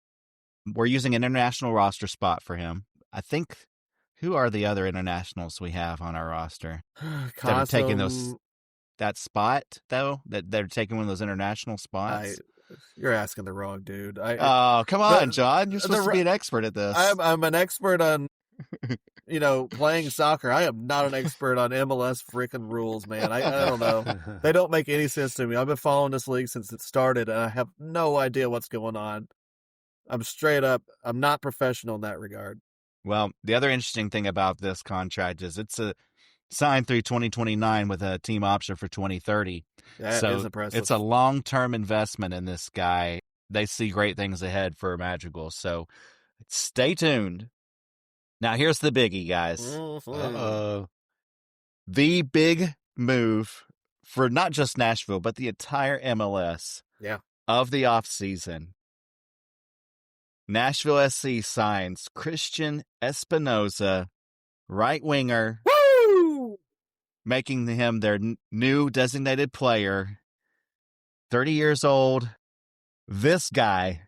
We're using an international roster spot for him. I think, who are the other internationals we have on our roster that are taking that spot, though? That they're taking one of those international spots? You're asking the wrong dude. Oh, come on, John. You're supposed to be an expert at this. I'm an expert on, playing soccer. I am not an expert on MLS freaking rules, man. I don't know. They don't make any sense to me. I've been following this league since it started, and I have no idea what's going on. I'm not professional in that regard. Well, the other interesting thing about this contract is it's a signed through 2029 with a team option for 2030. That is impressive. It's a long-term investment in this guy. They see great things ahead for Madrigal, so stay tuned. Now, here's the biggie, guys. Uh-oh. The big move for not just Nashville, but the entire MLS of the offseason. Nashville SC signs Christian Espinoza, right winger, making him their new designated player. 30 years old. This guy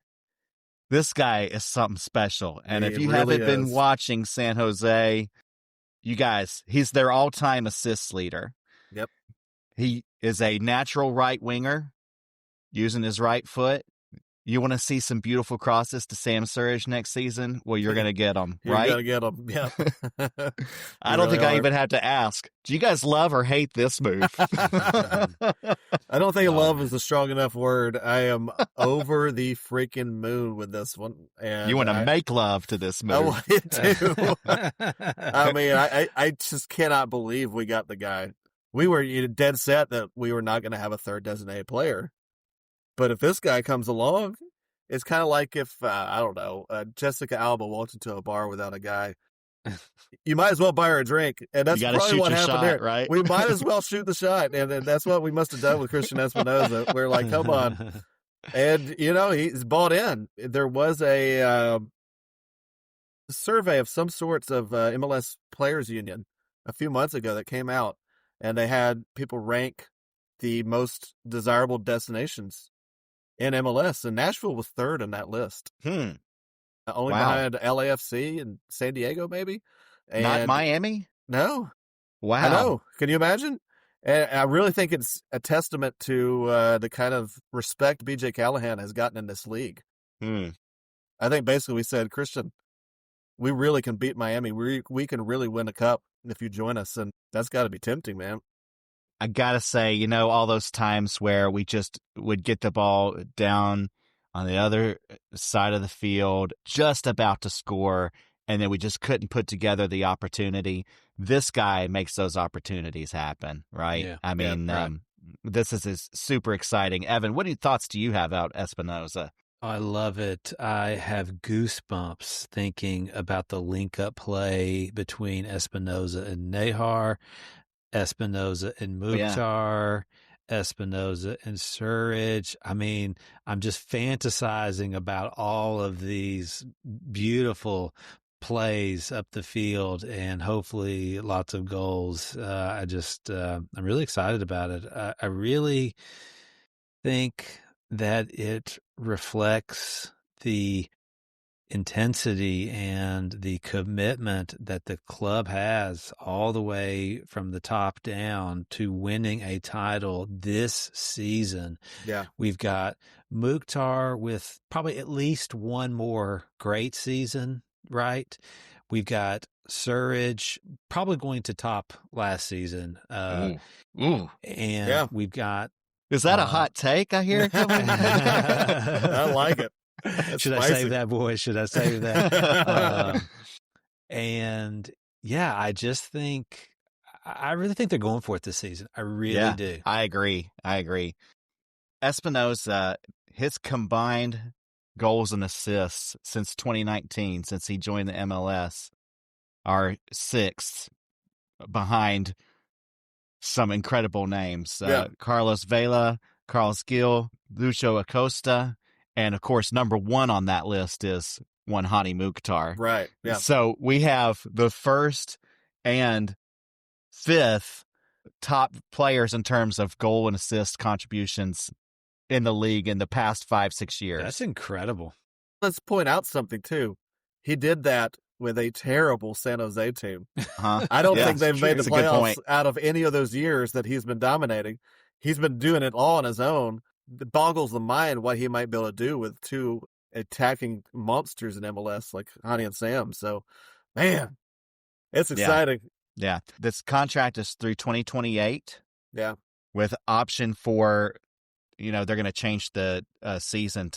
is something special. And if you haven't been watching San Jose, you guys, he's their all-time assist leader. Yep. He is a natural right winger using his right foot. You want to see some beautiful crosses to Sam Surridge next season? Well, you're going to get them, right? You're going to get them, yeah. I don't think I even have to ask. Do you guys love or hate this move? I don't think love is a strong enough word. I am over the freaking moon with this one. And you want to make love to this move. I want to. I mean, I just cannot believe we got the guy. We were dead set that we were not going to have a third designated player. But if this guy comes along, it's kind of like if, Jessica Alba walked into a bar without a guy. You might as well buy her a drink. And that's probably what happened there. Right? We might as well shoot the shot. And that's what we must have done with Christian Espinoza. We're like, come on. And, he's bought in. There was a survey of some sorts of MLS Players Union a few months ago that came out. And they had people rank the most desirable destinations in MLS, and Nashville was third in that list. Only behind LAFC and San Diego, maybe. And not Miami? No. Wow. I know. Can you imagine? And I really think it's a testament to the kind of respect BJ Callahan has gotten in this league. I think basically we said, Christian, we really can beat Miami. We can really win a cup if you join us, and that's got to be tempting, man. I gotta say, all those times where we just would get the ball down on the other side of the field, just about to score, and then we just couldn't put together the opportunity. This guy makes those opportunities happen, right? Yeah. I mean, right. This is super exciting. Evan, what thoughts do you have about Espinoza? I love it. I have goosebumps thinking about the link-up play between Espinoza and Nahar, Espinoza and Mukhtar, Espinoza and Surridge. I mean, I'm just fantasizing about all of these beautiful plays up the field and hopefully lots of goals. I'm really excited about it. I really think that it reflects the intensity and the commitment that the club has all the way from the top down to winning a title this season. Yeah. We've got Mukhtar with probably at least one more great season, right? We've got Surridge probably going to top last season. Ooh. We've got... Is that a hot take I hear? I like it. Should I save that, boys? Should I save that? And yeah, I really think they're going for it this season. I really do. I agree. Espinoza, his combined goals and assists since 2019, since he joined the MLS, are sixth behind some incredible names. Carlos Vela, Carlos Gil, Lucho Acosta, and of course, number one on that list is one Hani Mukhtar. Right, yeah. So we have the first and fifth top players in terms of goal and assist contributions in the league in the past 5-6 years. That's incredible. Let's point out something, too. He did that with a terrible San Jose team. I don't think they've made the playoffs out of any of those years that he's been dominating. He's been doing it all on his own. It boggles the mind what he might be able to do with two attacking monsters in MLS like Hani and Sam. So, man, it's exciting. Yeah. This contract is through 2028. Yeah. With option for, they're going to change the season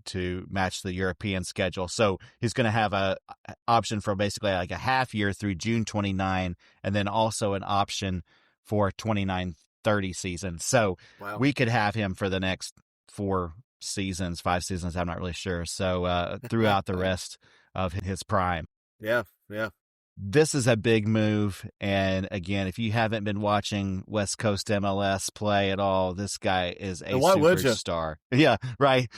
to match the European schedule. So he's going to have a option for basically like a half year through June 29, and then also an option for 29-30 season. So we could have him for the next 5 seasons, I'm not really sure. So throughout the rest of his prime. Yeah. This is a big move, and again, if you haven't been watching West Coast MLS play at all, this guy is a superstar. Yeah, right.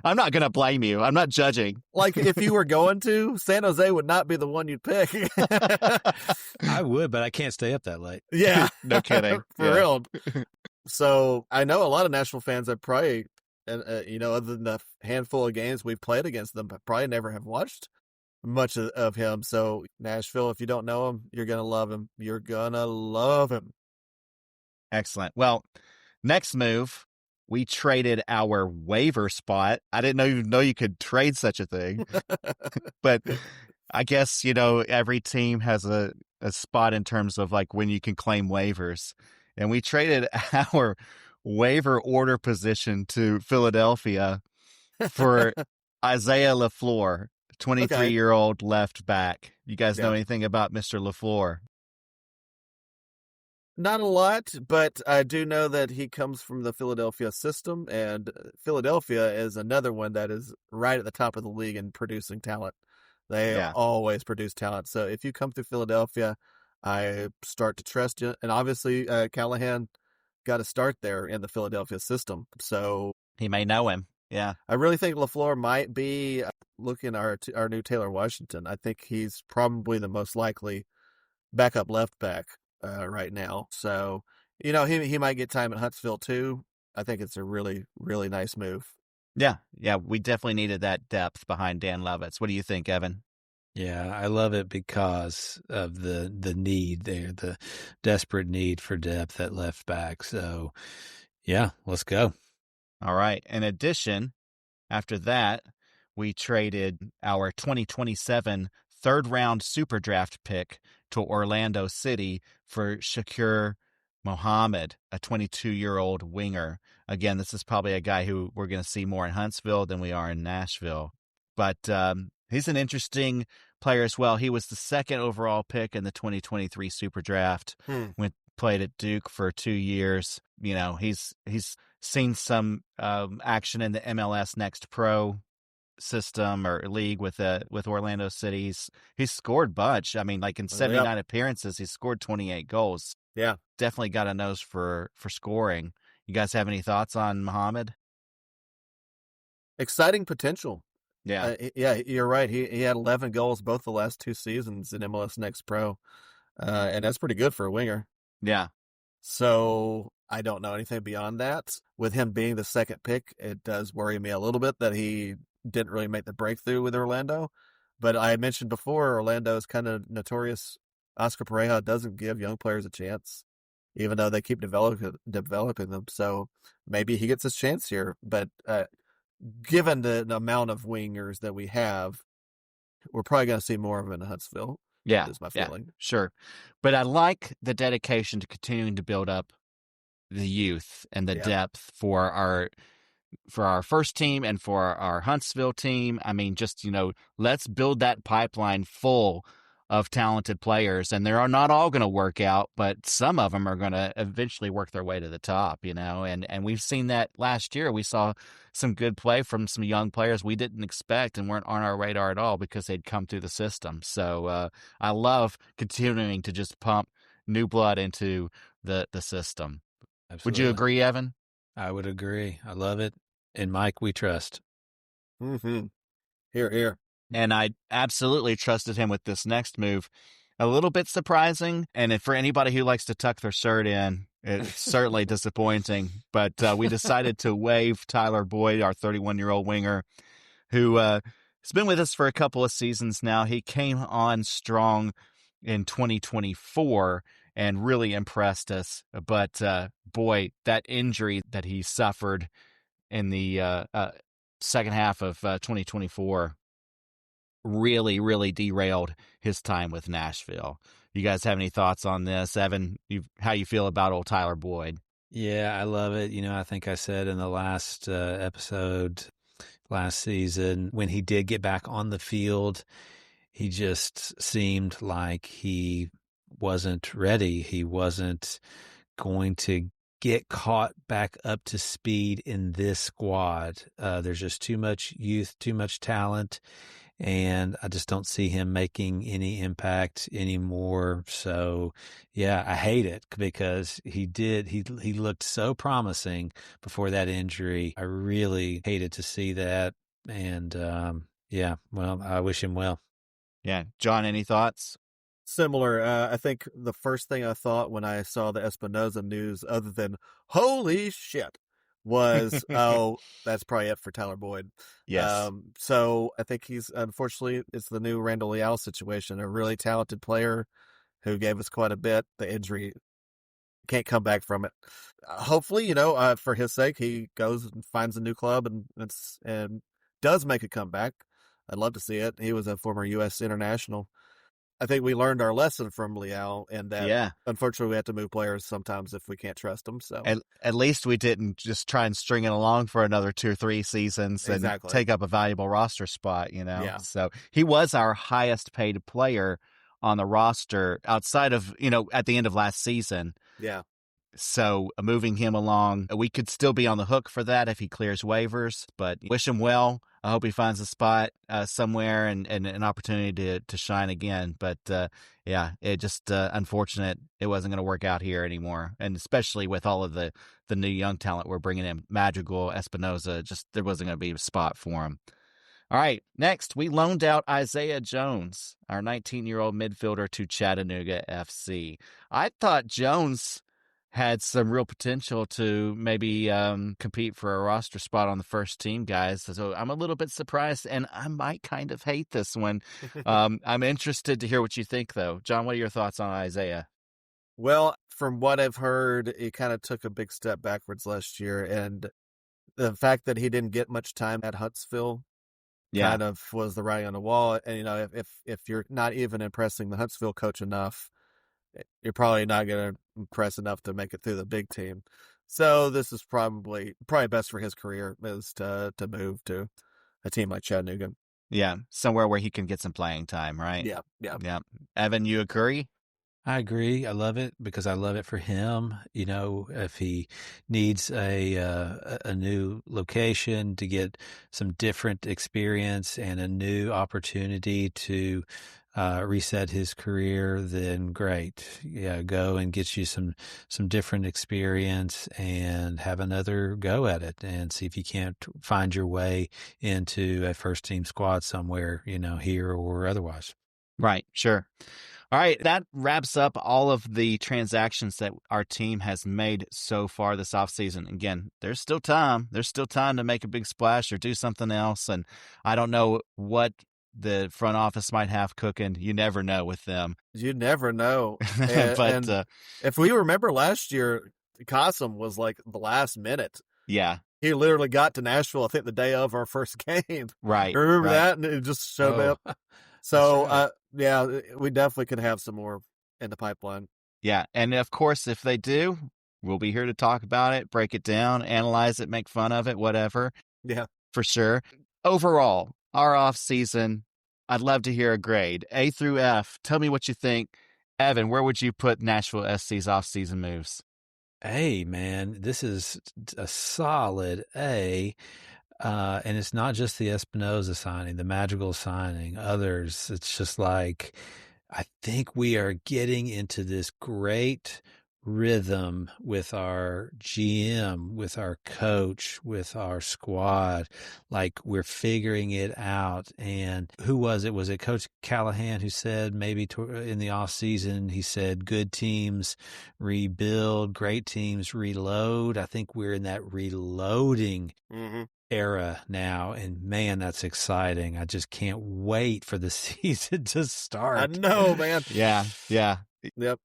I'm not going to blame you. I'm not judging. Like, if you were going to, San Jose would not be the one you'd pick. I would, but I can't stay up that late. Yeah. No kidding. For real. So, I know a lot of Nashville fans that probably, other than the handful of games we've played against them, probably never have watched much of him. So Nashville, if you don't know him, you're going to love him. You're going to love him. Excellent. Well, next move, we traded our waiver spot. I didn't even know you could trade such a thing. But I guess, every team has a spot in terms of like when you can claim waivers. And we traded our waiver order position to Philadelphia for Isaiah LaFleur. 23-year-old left back. You guys know anything about Mr. LaFleur? Not a lot, but I do know that he comes from the Philadelphia system, and Philadelphia is another one that is right at the top of the league in producing talent. They always produce talent. So if you come through Philadelphia, I start to trust you. And obviously, Callahan got a start there in the Philadelphia system. So he may know him. Yeah. I really think LaFleur might be looking at our new Taylor Washington. I think he's probably the most likely backup left back right now. So, he might get time at Huntsville too. I think it's a really, really nice move. Yeah. We definitely needed that depth behind Dan Lovitz. What do you think, Evan? Yeah, I love it because of the need there, the desperate need for depth at left back. So, yeah, let's go. All right. In addition, after that, we traded our 2027 third-round super draft pick to Orlando City for Shakur Mohammed, a 22-year-old winger. Again, this is probably a guy who we're going to see more in Huntsville than we are in Nashville. But he's an interesting player as well. He was the second overall pick in the 2023 super draft. Played at Duke for 2 years. He's seen some action in the MLS Next Pro system or league with Orlando City. He's scored a bunch. I mean, like in 79 appearances, he's scored 28 goals. Yeah. Definitely got a nose for scoring. You guys have any thoughts on Mohammed? Exciting potential. Yeah. You're right. He had 11 goals both the last 2 seasons in MLS Next Pro. And that's pretty good for a winger. Yeah. So I don't know anything beyond that. With him being the second pick, it does worry me a little bit that he didn't really make the breakthrough with Orlando. But I had mentioned before, Orlando is kind of notorious. Oscar Pareja doesn't give young players a chance, even though they keep developing them. So maybe he gets his chance here. But given the amount of wingers that we have, we're probably going to see more of him in Huntsville. Yeah, is my feeling. Sure. But I like the dedication to continuing to build up the youth and the depth for our for our first team and for our Huntsville team. I mean, just, let's build that pipeline full of talented players, and they're not all going to work out, but some of them are going to eventually work their way to the top, and we've seen that last year. We saw some good play from some young players we didn't expect and weren't on our radar at all because they'd come through the system. So I love continuing to just pump new blood into the system. Absolutely. Would you agree, Evan? I would agree. I love it. And Mike, we trust. Mm-hmm. Here. And I absolutely trusted him with this next move. A little bit surprising, and for anybody who likes to tuck their shirt in, it's certainly disappointing. But we decided to waive Tyler Boyd, our 31-year-old winger, who has been with us for a couple of seasons now. He came on strong in 2024 and really impressed us. But boy, that injury that he suffered in the second half of 2024 really, really derailed his time with Nashville. You guys have any thoughts on this? Evan, how you feel about old Tyler Boyd? Yeah, I love it. I think I said in the last episode last season, when he did get back on the field, he just seemed like he wasn't ready. He wasn't going to get caught back up to speed in this squad. There's just too much youth, too much talent, and I just don't see him making any impact anymore. So, yeah, I hate it because he looked so promising before that injury. I really hated to see that, and yeah, well, I wish him well. Yeah. John, any thoughts? Similar. I think the first thing I thought when I saw the Espinoza news, other than holy shit, was, oh, that's probably it for Tyler Boyd. Yes. So I think unfortunately, it's the new Randall Leal situation, a really talented player who gave us quite a bit. The injury, can't come back from it. Hopefully, for his sake, he goes and finds a new club and does make a comeback. I'd love to see it. He was a former U.S. international. I think we learned our lesson from Leal, and that unfortunately we have to move players sometimes if we can't trust them. So at least we didn't just try and string it along for another 2 or 3 seasons and take up a valuable roster spot. Yeah. So he was our highest paid player on the roster outside of at the end of last season. Yeah. So moving him along, we could still be on the hook for that if he clears waivers, but wish him well. I hope he finds a spot somewhere and an opportunity to shine again. But yeah, it just unfortunate it wasn't going to work out here anymore. And especially with all of the new young talent we're bringing in, Madrigal, Espinoza, just there wasn't going to be a spot for him. All right, next, we loaned out Isaiah Jones, our 19-year-old midfielder, to Chattanooga FC. I thought Jones had some real potential to maybe compete for a roster spot on the first team, guys. So I'm a little bit surprised, and I might kind of hate this one. I'm interested to hear what you think, though. John, what are your thoughts on Isaiah? Well, from what I've heard, he kind of took a big step backwards last year, and the fact that he didn't get much time at Huntsville kind of was the writing on the wall. And, if you're not even impressing the Huntsville coach enough, you're probably not going to impress enough to make it through the big team. So this is probably best for his career is to move to a team like Chattanooga. Yeah, somewhere where he can get some playing time, right? Yeah. Evan, you agree? I agree. I love it because I love it for him. If he needs a new location to get some different experience and a new opportunity to reset his career, then great. Yeah, go and get you some different experience and have another go at it and see if you can't find your way into a first team squad somewhere, here or otherwise. Right, sure. All right, that wraps up all of the transactions that our team has made so far this offseason. Again, there's still time. There's still time to make a big splash or do something else. And I don't know what the front office might have cooking. You never know with them. You never know. But if we remember last year, Cossum was like the last minute. Yeah. He literally got to Nashville, I think, the day of our first game. Right. Remember that? And it just showed up. So, right. Yeah, we definitely could have some more in the pipeline. Yeah. And of course, if they do, we'll be here to talk about it, break it down, analyze it, make fun of it, whatever. Yeah. For sure. Overall, our off season, I'd love to hear a grade, A through F. Tell me what you think. Evan, where would you put Nashville SC's off season moves? Hey, man, this is a solid A. And it's not just the Espinoza signing, the Magical signing, others. It's just like, I think we are getting into this great rhythm with our GM, with our coach, with our squad. Like, we're figuring it out. And who was it? Was it Coach Callahan who said maybe in the off season, he said, good teams rebuild, great teams reload. I think we're in that reloading era now, and man, that's exciting. I just can't wait for the season to start. I know, man. Yeah. Yep.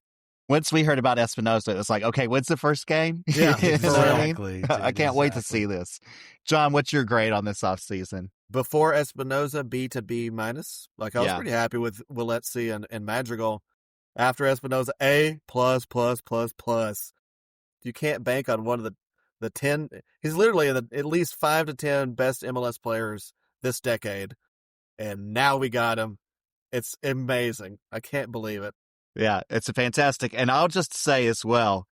Once we heard about Espinoza, it's like, okay, when's the first game? Yeah, You know what I mean? exactly. I can't wait to see this. John, what's your grade on this offseason? Before Espinoza, B to B minus. Like, I was pretty happy with Willetsy and Madrigal. After Espinoza, A plus. You can't bank on one of the 10. He's literally in at least 5 to 10 best MLS players this decade. And now we got him. It's amazing. I can't believe it. Yeah, it's a fantastic. And I'll just say as well,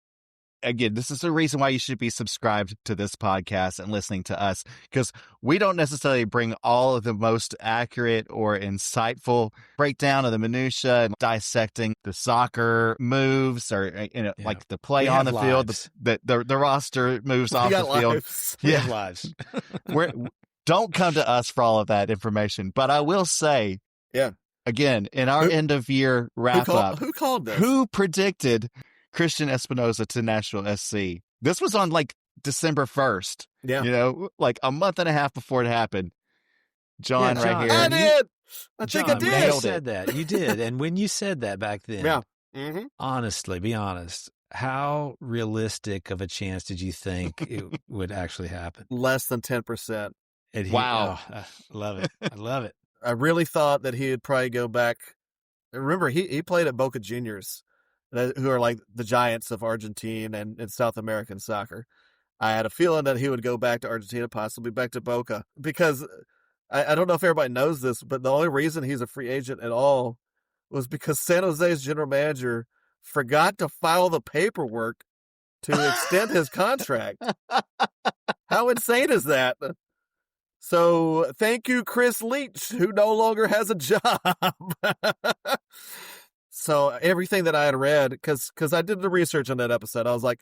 again, this is the reason why you should be subscribed to this podcast and listening to us, because we don't necessarily bring all of the most accurate or insightful breakdown of the minutia and dissecting the soccer moves or, like the play on the field, the roster moves off the field. We have lives. Don't come to us for all of that information. But I will say, again, in our end of year wrap up, who called this? Who predicted Christian Espinoza to Nashville SC? This was on like December 1st. Yeah. Like a month and a half before it happened. John, right here. I did. John, I did. You said that. You did. And when you said that back then, Mm-hmm. honestly, be honest, how realistic of a chance did you think it would actually happen? Less than 10%. Wow. I love it. I love it. I really thought that he would probably go back. Remember, he played at Boca Juniors, who are like the giants of Argentina and South American soccer. I had a feeling that he would go back to Argentina, possibly back to Boca, because I don't know if everybody knows this, but the only reason he's a free agent at all was because San Jose's general manager forgot to file the paperwork to extend his contract. How insane is that? So thank you, Chris Leach, who no longer has a job. So everything that I had read, because I did the research on that episode, I was like,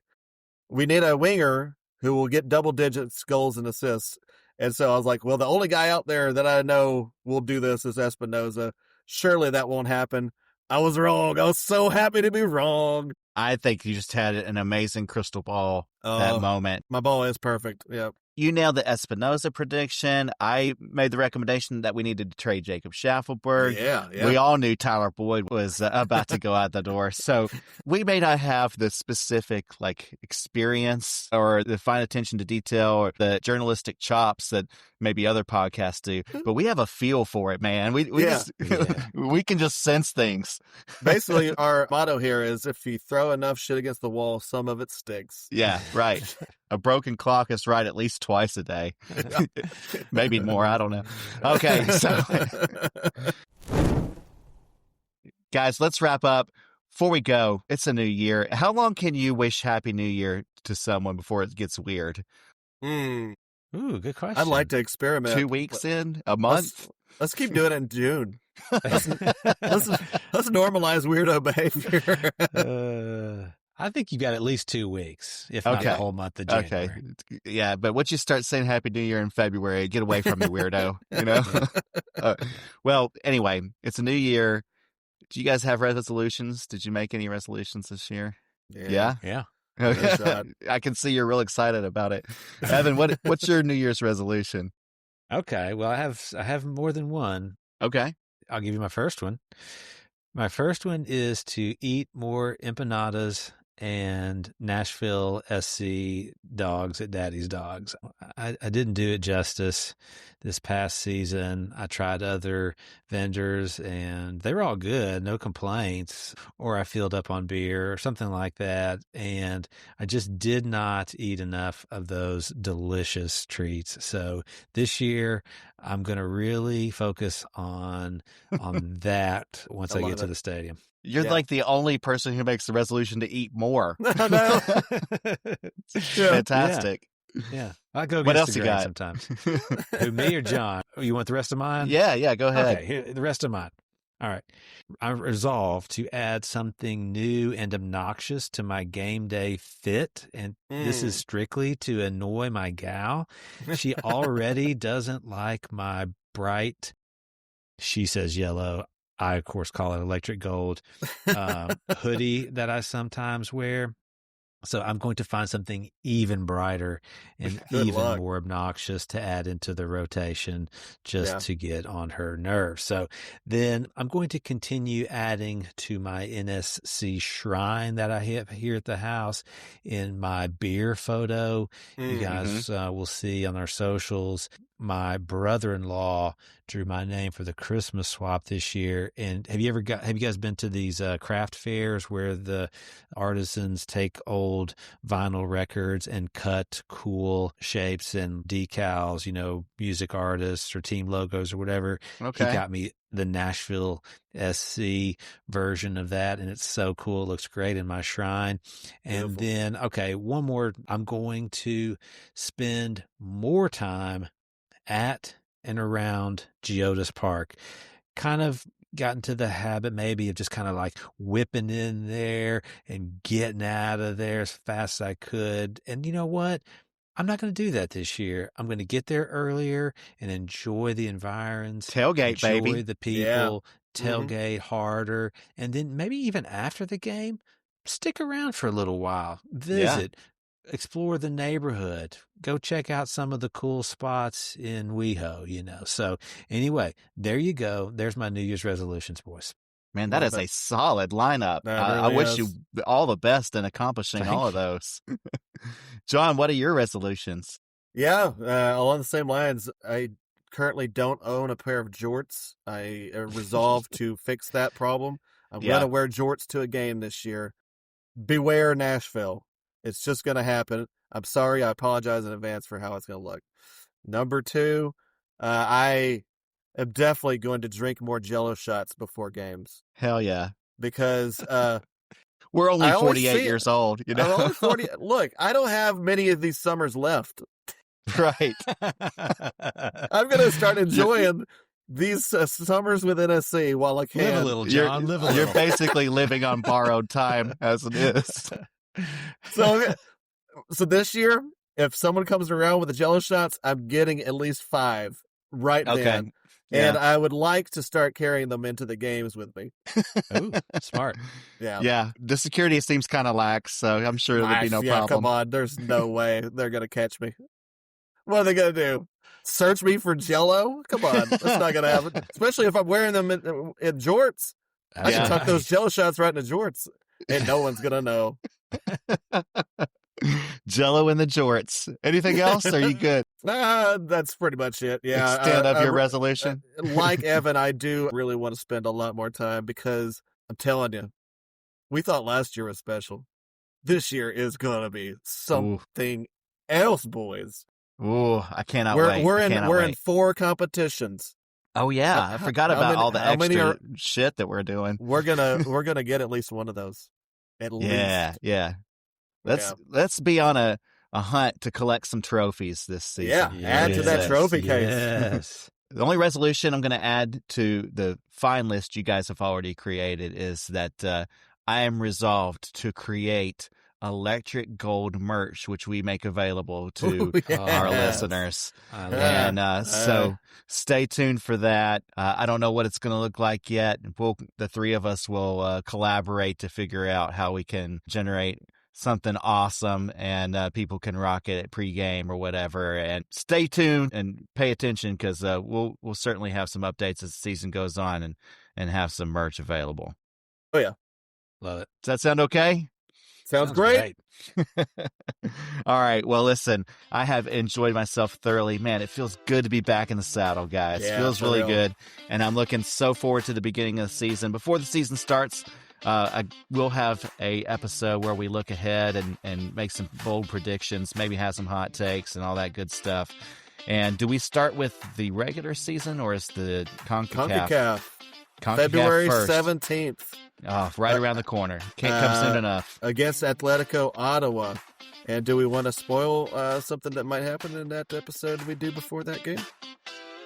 we need a winger who will get double digits goals and assists. And so I was like, well, the only guy out there that I know will do this is Espinoza. Surely that won't happen. I was wrong. I was so happy to be wrong. I think you just had an amazing crystal ball that moment. My ball is perfect. Yep. You nailed the Espinoza prediction. I made the recommendation that we needed to trade Jacob Schaffelberg. Yeah. We all knew Tyler Boyd was about to go out the door. So we may not have the specific experience or the fine attention to detail or the journalistic chops that maybe other podcasts do, but we have a feel for it, man. We can just sense things. Basically, our motto here is if you throw enough shit against the wall, some of it sticks. Yeah, right. A broken clock is right at least twice a day. Maybe more. I don't know. Okay. So, guys, let's wrap up. Before we go, it's a new year. How long can you wish Happy New Year to someone before it gets weird? Ooh, good question. I'd like to experiment. 2 weeks in? A month? Let's keep doing it in June. Let's normalize weirdo behavior. I think you got at least 2 weeks, if not the whole month of January. Okay. Yeah, but once you start saying Happy New Year in February, get away from me, weirdo. Well, anyway, it's a new year. Do you guys have resolutions? Did you make any resolutions this year? Yeah. Okay. I can see you're real excited about it. Evan, what's your New Year's resolution? Okay. Well, I have more than one. Okay. I'll give you my first one. My first one is to eat more empanadas and Nashville SC dogs at Daddy's Dogs. I didn't do it justice this past season. I tried other vendors and they were all good, no complaints, or I filled up on beer or something like that. And I just did not eat enough of those delicious treats. So this year I'm going to really focus on that once I get to the stadium. You're like the only person who makes the resolution to eat more. No. Fantastic. Yeah. I go what against else the you grain got? sometimes. Who, me or John? Oh, you want the rest of mine? Yeah, go ahead. Okay, here, the rest of mine. All right. I resolved to add something new and obnoxious to my game day fit, and this is strictly to annoy my gal. She already doesn't like my bright, she says yellow, I, of course, call it electric gold, hoodie that I sometimes wear. So I'm going to find something even brighter and even more obnoxious to add into the rotation just to get on her nerves. So then I'm going to continue adding to my NSC shrine that I have here at the house in my beer photo. You guys will see on our socials. My brother-in-law drew my name for the Christmas swap this year. And have you guys been to these craft fairs where the artisans take old vinyl records and cut cool shapes and decals, music artists or team logos or whatever? Okay. He got me the Nashville SC version of that, and it's so cool. It looks great in my shrine. And then, one more. I'm going to spend more time at and around Geodis Park. Kind of got into the habit maybe of just kind of like whipping in there and getting out of there as fast as I could. And you know what? I'm not going to do that this year. I'm going to get there earlier and enjoy the environs. Tailgate, baby. Enjoy the people. Tailgate harder. And then maybe even after the game, stick around for a little while. Visit. Explore the neighborhood, go check out some of the cool spots in WeHo, So anyway, there you go. There's my New Year's resolutions, boys. Man, that is a solid lineup. I wish you all the best in accomplishing all of those. John, what are your resolutions? Yeah, along the same lines, I currently don't own a pair of jorts. I resolved to fix that problem. I'm going to wear jorts to a game this year. Beware Nashville. It's just going to happen. I'm sorry. I apologize in advance for how it's going to look. Number 2, I am definitely going to drink more Jell-O shots before games. Hell yeah. Because we're only 48 years old. I'm only 40. Look, I don't have many of these summers left. Right. I'm going to start enjoying these summers with NSC while I can. Live a little, John. Live a little. You're basically living on borrowed time as it is. So this year, if someone comes around with the Jell-O shots, I'm getting at least 5 right then. And I would like to start carrying them into the games with me. Ooh, smart. Yeah. The security seems kind of lax, so I'm sure there'll be no problem. Come on. There's no way they're going to catch me. What are they going to do? Search me for Jell-O? Come on. That's not going to happen. Especially if I'm wearing them in jorts. I can tuck those Jell-O shots right into jorts, and no one's going to know. Jell-O in the jorts. Anything else? Are you good? That's pretty much it. Yeah. Extent of your resolution. Like Evan, I do really want to spend a lot more time because I'm telling you, we thought last year was special. This year is going to be something else, boys. Ooh, I cannot wait. We're in 4 competitions. Oh yeah, I forgot about all the extra shit that we're doing. We're gonna get at least one of those. At least. Yeah. Let's be on a hunt to collect some trophies this season. Yeah, add to that trophy case. Yes. The only resolution I'm going to add to the fine list you guys have already created is that I am resolved to create electric gold merch, which we make available to our listeners. So stay tuned for that. I don't know what it's going to look like yet. The 3 of us will collaborate to figure out how we can generate something awesome and people can rock it at pregame or whatever. And stay tuned and pay attention because we'll certainly have some updates as the season goes on and have some merch available. Oh yeah. Love it. Does that sound okay? Sounds great. All right. Well, listen, I have enjoyed myself thoroughly. Man, it feels good to be back in the saddle, guys. Yeah, it feels really real. good. And I'm looking so forward to the beginning of the season. Before the season starts, I will have a episode where we look ahead and make some bold predictions, maybe have some hot takes and all that good stuff. And do we start with the regular season or is the CONCACAF? February first? 17th. Oh, right around the corner. Can't come soon enough. Against Atletico Ottawa. And do we want to spoil something that might happen in that episode we do before that game?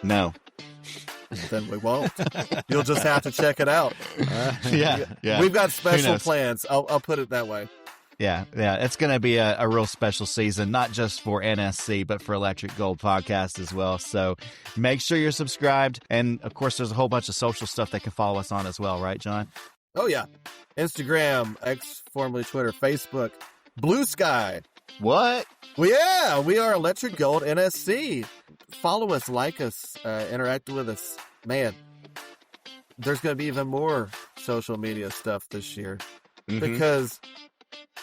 No. Then we won't. You'll just have to check it out. Yeah. We've got special plans. I'll put it that way. Yeah. It's going to be a real special season, not just for NSC, but for Electric Gold Podcast as well. So make sure you're subscribed. And, of course, there's a whole bunch of social stuff they can follow us on as well, right, John? Oh, yeah. Instagram, X, formerly Twitter, Facebook, Blue Sky. What? Well, yeah, we are Electric Gold NSC. Follow us, like us, interact with us. Man, there's going to be even more social media stuff this year because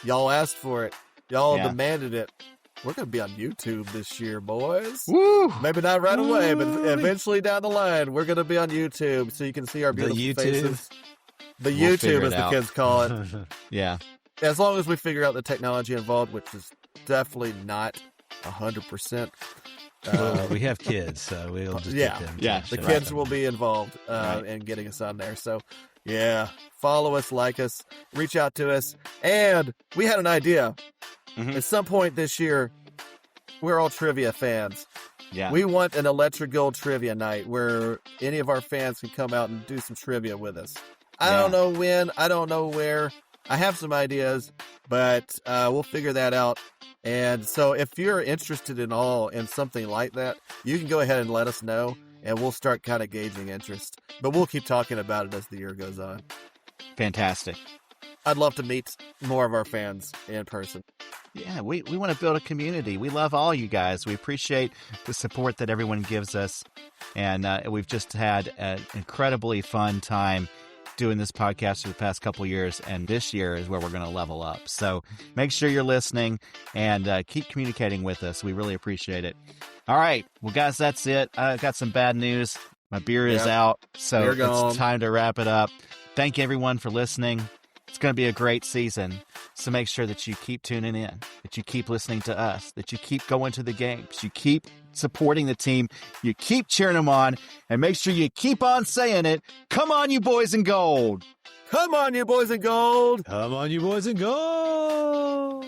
y'all asked for it. Y'all demanded it. We're going to be on YouTube this year, boys. Woo! Maybe not right away, but eventually down the line, we're going to be on YouTube so you can see our beautiful faces. The YouTube, as the kids call it. Yeah. As long as we figure out the technology involved, which is definitely not 100%. Well, we have kids, so we'll just get them. Yeah, the kids will be involved in getting us on there. So, yeah, follow us, like us, reach out to us. And we had an idea. At some point this year, we're all trivia fans. Yeah. We want an Electric Gold trivia night where any of our fans can come out and do some trivia with us. I don't know when. I don't know where. I have some ideas, but we'll figure that out. And so if you're interested in something like that, you can go ahead and let us know, and we'll start kind of gauging interest. But we'll keep talking about it as the year goes on. Fantastic. I'd love to meet more of our fans in person. Yeah, we want to build a community. We love all you guys. We appreciate the support that everyone gives us. And we've just had an incredibly fun time doing this podcast for the past couple years, and this year is where we're going to level up. So make sure you're listening and keep communicating with us. We really appreciate it. All right. Well, guys, that's it. I got some bad news. My beer is out, so it's time to wrap it up. Thank you, everyone, for listening. It's going to be a great season, so make sure that you keep tuning in, that you keep listening to us, that you keep going to the games, you keep supporting the team, you keep cheering them on, and make sure you keep on saying it. Come on, you boys in gold. Come on, you boys in gold. Come on, you boys in gold.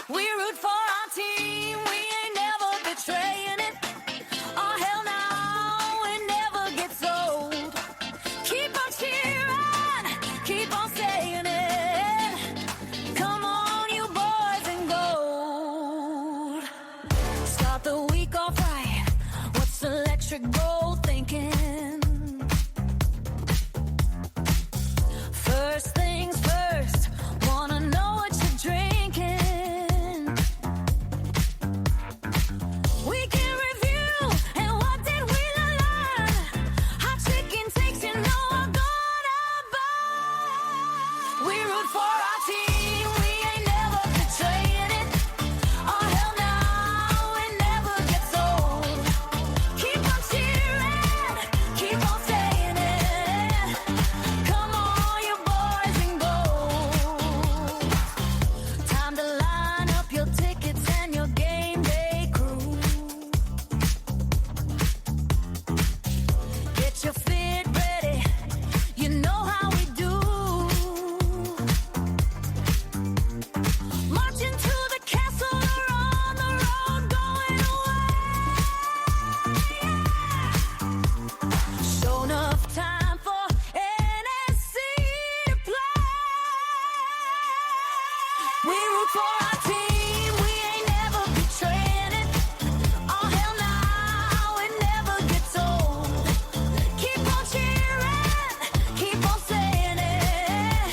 We root for our team, we ain't never betraying it. Oh, hell no, it never gets old. Keep on cheering, keep on saying it. Come on, you boys in gold. Start the week off right, what's Electric Gold thinking? First things first, wanna know what you're drinking. We can review, and what did we learn? Hot chicken takes, you know I'm gonna burn. We root for our team, we ain't never betraying it. Oh, hell no, it never gets old. Keep on cheering, keep on saying it. Come on, you boys in gold. Time to line up your tickets and your game day crew. Get your fit ready, you know how we do. Marching to the castle or on the road going away. Show enough time for NSC to play. We root for our team, we ain't never betraying it. Oh, hell no, it never gets old. Keep on cheering, keep on saying it.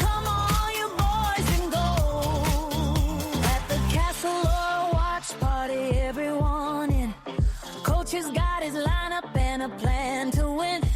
Come on, you boys in gold. At the castle or a watch party, everyone in. Coach has got his lineup up and a plan to win.